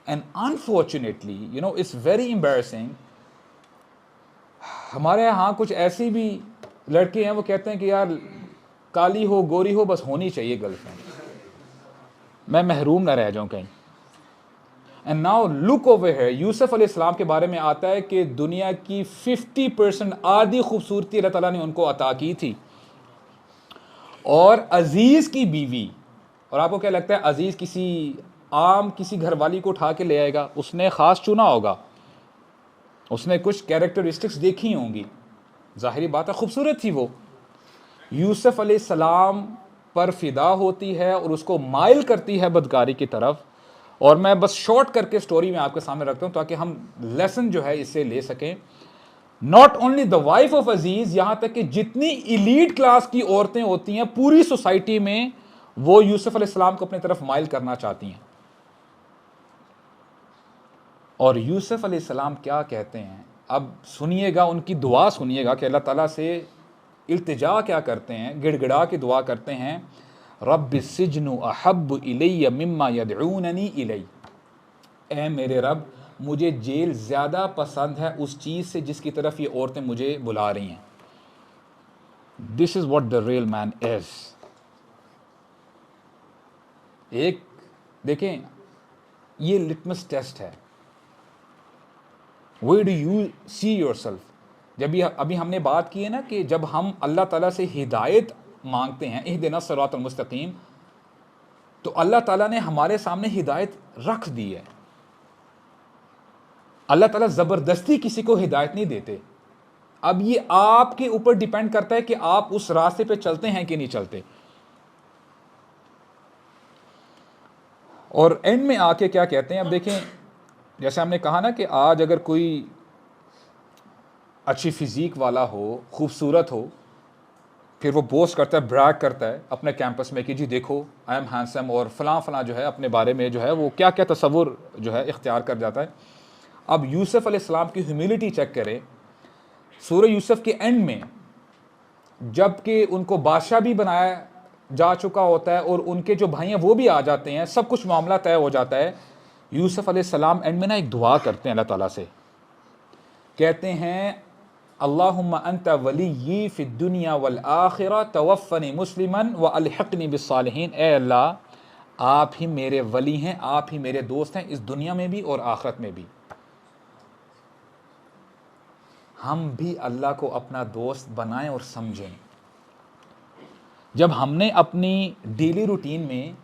and unfortunately it's very embarrassing, हमारे यहाँ कुछ ऐसी भी लड़के हैं वो कहते हैं कि यार काली हो गोरी हो बस होनी चाहिए गर्लफ्रेंड, मैं महरूम ना रह जाऊं कहीं। And now look over here, Yusuf अलैहिस्सलाम के बारे में आता है कि दुनिया की 50% आधी खूबसूरती अल्लाह ताला ने उनको अता की थी, और अजीज की बीवी। और आपको क्या लगता है अजीज किसी घरवाली को उठा के ले आएगा? उसने ख़ास चुना होगा, उसने कुछ कैरेक्टरिस्टिक्स देखी होंगी, ज़ाहिरी बात है खूबसूरत थी वो। यूसुफ अलैहिस्सलाम पर फ़िदा होती है और उसको माइल करती है बदकारी की तरफ। और मैं बस शॉर्ट करके स्टोरी में आपके सामने रखता हूँ ताकि हम लेसन जो है इससे ले सकें। Not only the wife of Aziz, यहाँ तक कि जितनी इलीट क्लास की औरतें होती हैं पूरी सोसाइटी में, वो यूसुफ अलैहिस्सलाम को अपनी तरफ माइल करना चाहती हैं। और यूसुफ अलैहिस्सलाम क्या कहते हैं, अब सुनिएगा, उनकी दुआ सुनिएगा कि अल्लाह ताला से इल्तिजा क्या करते हैं, गिड़गिड़ा के दुआ करते हैं, रब्बि सिजनु अहब्बु इलैया मिम्मा यदऊननी इलै, ए मेरे रब मुझे जेल ज़्यादा पसंद है उस चीज़ से जिसकी तरफ ये औरतें मुझे बुला रही हैं। This is what the real man is. एक देखें, ये लिटमस टेस्ट है, Where do you see yourself? जब ये अभी हमने बात की है ना कि जब हम अल्लाह ताला से हिदायत मांगते हैं, इहदिना सिरातल मुस्तकीम, तो अल्लाह ताला ने हमारे सामने हिदायत रख दी है। अल्लाह ताला ज़बरदस्ती किसी को हिदायत नहीं देते। अब ये आपके ऊपर डिपेंड करता है कि आप उस रास्ते पे चलते हैं कि नहीं चलते। और एंड में आके क्या कहते हैं, अब देखें, जैसे हमने कहा ना कि आज अगर कोई अच्छी फिज़ीक वाला हो, खूबसूरत हो, फिर वो बोस्ट करता है, ब्रैग करता है अपने कैंपस में कि जी देखो आई एम हैंडसम, और फलां जो है अपने बारे में जो है वो क्या क्या तसव्वुर जो है इख्तियार कर जाता है। अब यूसुफ अलैहिस्सलाम की ह्यूमिलिटी चेक करें। सूरह यूसुफ के एंड में जबकि उनको बादशाह भी बनाया जा चुका होता है और उनके जो भाई हैं वो भी आ जाते हैं, सब कुछ मामला तय हो जाता है। यूसुफ अलैहिस्सलाम एंड में ना एक दुआ करते हैं अल्लाह ताला से, कहते हैं अल्लाहुम्मा अंता वलिय्यी फिद दुनिया वल आखिरा तवफ़्फ़नी मुस्लिमन व अलहिक़नी बिस्सालिहीन। ए अल्लाह, आप ही मेरे वली हैं, आप ही मेरे दोस्त हैं, इस दुनिया में भी और आखिरत में भी। हम भी अल्लाह को अपना दोस्त बनाएं और समझें। जब हमने अपनी डेली रूटीन में,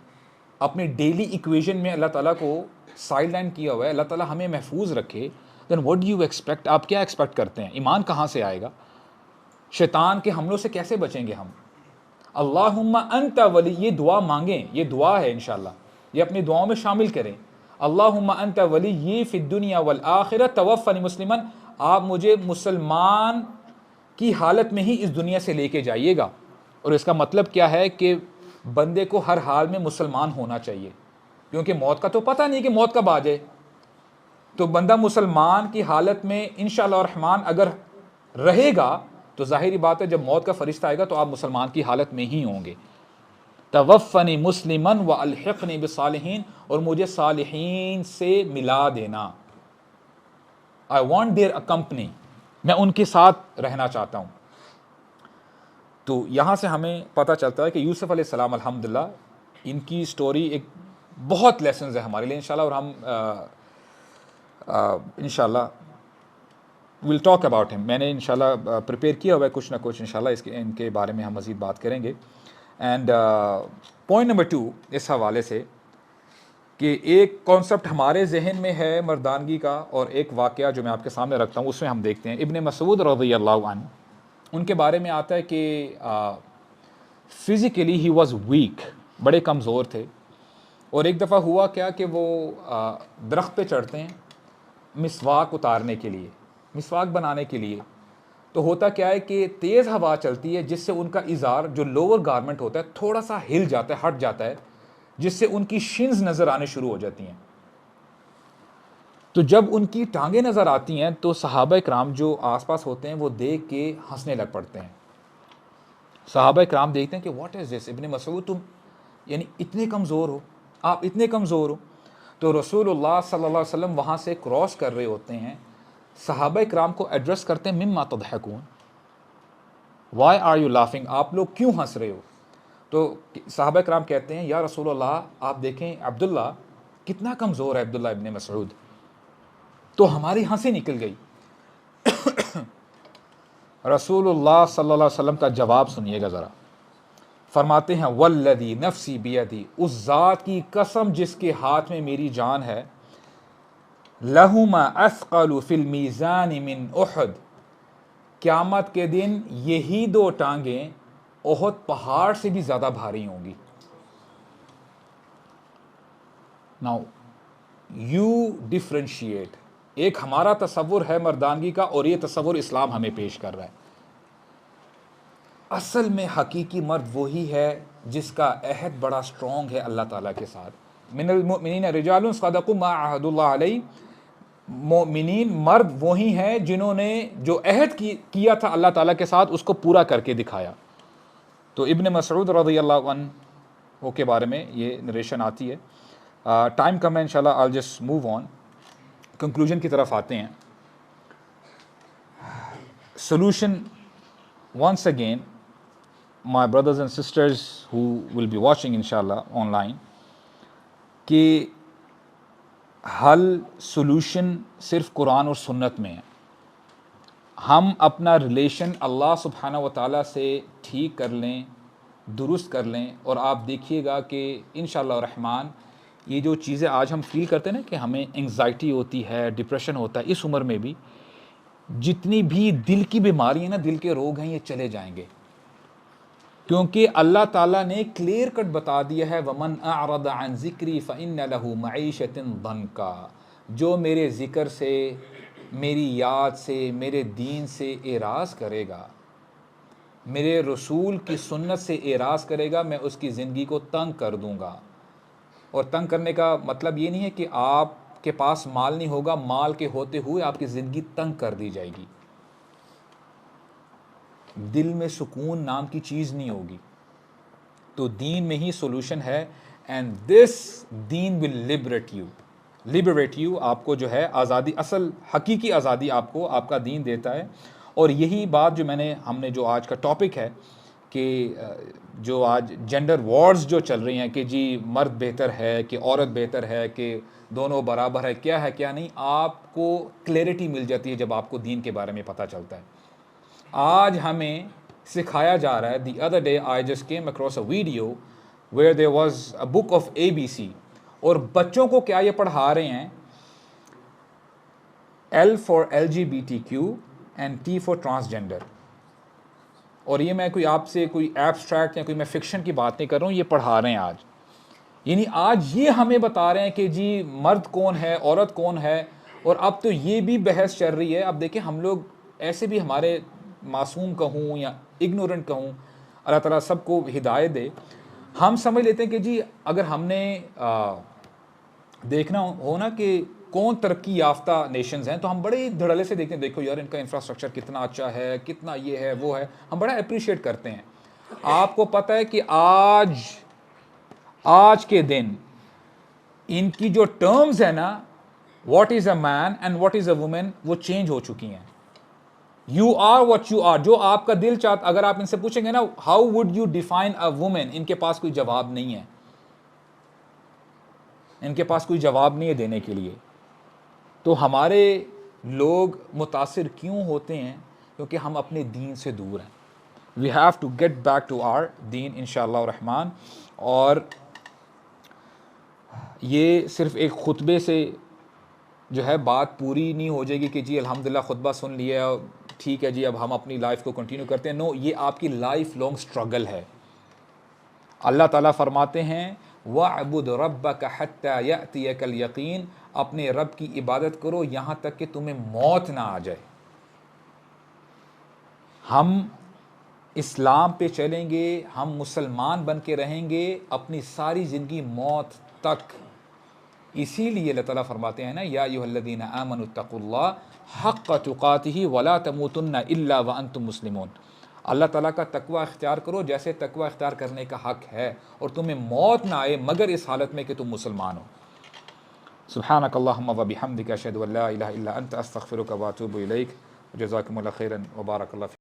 अपने डेली इक्वेशन में अल्लाह ताला को साइड लाइन किया हुआ है, अल्लाह ताला हमें महफूज रखे, then what do you expect? आप क्या एक्सपेक्ट करते हैं? ईमान कहाँ से आएगा? शैतान के हमलों से कैसे बचेंगे हम? अल्लाहुम्मा अंता वली, ये दुआ मांगें, ये दुआ है इंशाल्लाह, ये अपनी दुआओं में शामिल करें। अल्लाहुम्मा अंता वली ये फिद दुनिया वल आखिरत तवफ़्फ़नी मुस्लिमन, आप मुझे मुसलमान की हालत में ही इस दुनिया से लेके जाइएगा। और इसका मतलब क्या है कि बंदे को हर हाल में मुसलमान होना चाहिए, क्योंकि मौत का तो पता नहीं कि मौत कब आ जाए। तो बंदा मुसलमान की हालत में इंशाअल्लाह रहमान अगर रहेगा तो जाहिर बात है जब मौत का फरिश्ता आएगा तो आप मुसलमान की हालत में ही होंगे। तवफ़्फ़नी मुस्लिमन व अलहिक़नी बिस्सालिहीन, और मुझे सालिहीन से मिला देना। I want their a company, मैं उनके साथ रहना चाहता हूँ। तो यहाँ से हमें पता चलता है कि यूसुफ अलैहिस्सलाम अल्हम्दुलिल्लाह इनकी स्टोरी एक बहुत लेसन्स है हमारे लिए इंशाल्लाह, और हम इंशाल्लाह विल टॉक अबाउट हिम। मैंने इंशाल्लाह प्रिपेयर किया हुआ है कुछ ना कुछ, इंशाल्लाह इसके इनके बारे में हम मज़ीद बात करेंगे। एंड पॉइंट नंबर 2 इस हवाले से कि एक कॉन्सेप्ट हमारे जहन में है मर्दानगी का, और एक वाक़या जो मैं आपके सामने रखता हूँ उसमें हम देखते हैं इब्न मसूद रज़ियल्लाहु अन्हु, उनके बारे में आता है कि फ़िज़िकली ही वॉज़ वीक, बड़े कमज़ोर थे। और एक दफ़ा हुआ क्या कि वो दरख्त पे चढ़ते हैं मिसवाक उतारने के लिए, मिसवाक बनाने के लिए। तो होता क्या है कि तेज़ हवा चलती है जिससे उनका इज़ार जो लोअर गारमेंट होता है थोड़ा सा हिल जाता है, हट जाता है, जिससे उनकी शिन्स नज़र आने शुरू हो जाती हैं। तो जब उनकी टांगें नज़र आती हैं तो सहाबा इकराम जो आसपास होते हैं वो देख के हंसने लग पड़ते हैं। सहाबा इकराम देखते हैं कि व्हाट इज़ दिस, इब्न मसूद तुम यानी इतने कमज़ोर हो, आप इतने कमज़ोर हो। तो रसूलुल्लाह सल्लल्लाहु अलैहि वसल्लम वहाँ से क्रॉस कर रहे होते हैं, सहाबा इकराम को एड्रेस करते हैं, मिम्मा तदहकून, वाई आर यू लाफिंग, आप लोग क्यों हंस रहे हो? तो सहाबा इकराम कहते हैं, या रसूलुल्लाह आप देखें अब्दुल्ला कितना कमज़ोर है, अब्दुल्ला इब्न मसूद। तो हमारी हंसी निकल गई। रसूलुल्लाह सल्लल्लाहु अलैहि वसल्लम का जवाब सुनिएगा ज़रा। फरमाते हैं, वल्लदी नफ्सी बियदी, उस ज़ात की कसम जिसके हाथ में मेरी जान है, लहुमा अस्क़लु फिल मीज़ान मिन उहद, क़यामत के दिन यही 2 टांगें ओहद पहाड़ से भी ज़्यादा भारी होंगी। नाउ यू डिफ्रेंशिएट, एक हमारा तसव्वुर है मर्दानगी का और ये तसव्वुर इस्लाम हमें पेश कर रहा है। असल में हकीकी मर्द वही है जिसका अहद बड़ा स्ट्रॉन्ग है अल्लाह ताला के साथ। मिनल मुमिनीन रिजालुन सदक़ू मा अहदुल्लाह अलैहि, मोमिनीन मर्द वही हैं जिन्होंने जो अहद किया था अल्लाह ताला के साथ उसको पूरा करके दिखाया। तो इब्न मसूद रज़ियल्लाहु अन्हु के बारे में ये नरेशन आती है। टाइम कम है इंशाल्लाह, I just move on, conclusion की तरफ आते हैं। Solution once again, my brothers and sisters who will be watching inshallah online, कि हल सोल्यूशन सिर्फ कुरान और सुन्नत में है। हम अपना रिलेशन अल्लाह सुब्हानहू व तआला से ठीक कर लें, दुरुस्त कर लें, और आप देखिएगा कि इंशाअल्लाह रहमान ये जो चीज़ें आज हम फील करते हैं ना कि हमें एंग्जाइटी होती है, डिप्रेशन होता है, इस उम्र में भी जितनी भी दिल की बीमारी है ना, दिल के रोग हैं, ये चले जाएंगे, क्योंकि अल्लाह ताला ने क्लियर कट बता दिया है, वमन अअरद अन ज़िक्री फ़इन्न लहू मईशतन दंका, जो मेरे ज़िक्र से, मेरी याद से, मेरे दीन से एराज़ करेगा, मेरे रसूल की सुन्नत से एराज़ करेगा, मैं उसकी ज़िंदगी को तंग कर दूँगा। और तंग करने का मतलब ये नहीं है कि आपके पास माल नहीं होगा, माल के होते हुए आपकी ज़िंदगी तंग कर दी जाएगी। दिल में सुकून नाम की चीज़ नहीं होगी। तो दीन में ही सोल्यूशन है, and this Deen will liberate you. आपको जो है आज़ादी, असल हकीकी आज़ादी आपको आपका दीन देता है। और यही बात जो हमने जो आज का टॉपिक है कि जो आज जेंडर वॉर्स जो चल रही हैं कि जी मर्द बेहतर है कि औरत बेहतर है कि दोनों बराबर है क्या नहीं, आपको क्लैरिटी मिल जाती है जब आपको दीन के बारे में पता चलता है। आज हमें सिखाया जा रहा है, the other day I just came across a video where there was a book of ABC, और बच्चों को क्या ये पढ़ा रहे हैं, L for LGBTQ and T for transgender. और ये मैं कोई आपसे कोई एब्स्ट्रैक्ट या कोई मैं फिक्शन की बात नहीं कर रहा हूँ, ये पढ़ा रहे हैं आज। यानी आज ये हमें बता रहे हैं कि जी मर्द कौन है, औरत कौन है। और अब तो ये भी बहस चल रही है। अब देखिए, हम लोग ऐसे भी, हमारे मासूम कहूँ या इग्नोरेंट कहूँ, अल्लाह ताला सबको हिदायत दे, हम समझ लेते हैं कि जी अगर हमने देखना हो ना कि कौन तरक्की याफ्ता नेशंस हैं, तो हम बड़े धड़ल्ले से देखते हैं, देखो यार इनका इंफ्रास्ट्रक्चर कितना अच्छा है, कितना ये है वो है, हम बड़ा अप्रिशिएट करते हैं। आपको पता है कि आज के दिन इनकी जो टर्म्स है ना, what is a man and what is a women, वो चेंज हो चुकी हैं। You are what you are, जो आपका दिल चाहता, अगर आप इनसे पूछेंगे ना how would you define a women, इनके पास कोई जवाब नहीं है, इनके पास कोई जवाब नहीं है देने के लिए। तो हमारे लोग मुतासिर क्यों होते हैं? क्योंकि हम अपने दीन से दूर हैं। We have to get back to our दीन इंशाअल्लाह रहमान। और ये सिर्फ एक खुतबे से जो है बात पूरी नहीं हो जाएगी कि जी अल्हम्दुलिल्लाह खुतबा सुन लिया, ठीक है जी अब हम अपनी लाइफ को कंटिन्यू करते हैं। नो, ये आपकी लाइफ लॉन्ग स्ट्रगल है। अल्लाह ताला फरमाते हैं वअबुद रब्बका हत्ता यअतियकल यकीन, अपने रब की इबादत करो यहाँ तक कि तुम्हें मौत ना आ जाए। हम इस्लाम पे चलेंगे, हम मुसलमान बन के रहेंगे अपनी सारी ज़िंदगी मौत तक। इसीलिए अल्लाह ताला फरमाते हैं ना, या अय्युहल्लज़ीना आमनुत्तकुल्लाह हक़्क़ तुक़ातिही वला तमूतुन्ना इल्ला व अंतुम मुस्लिमून। अल्लाह ताला का तकवा इख्तियार करो जैसे तकवा इख्तियार करने का हक़ है, और तुम्हें मौत ना आए मगर इस हालत में कि तुम मुसलमान हो। सुब्हानकल्लाहुम्मा व बिहम्दिका अशहदु अल्ला इलाहा इल्ला अंत अस्तगफिरुका व अतूबु इलैक। जज़ाकुमुल्लाहु खैरन व बारकल्लाहु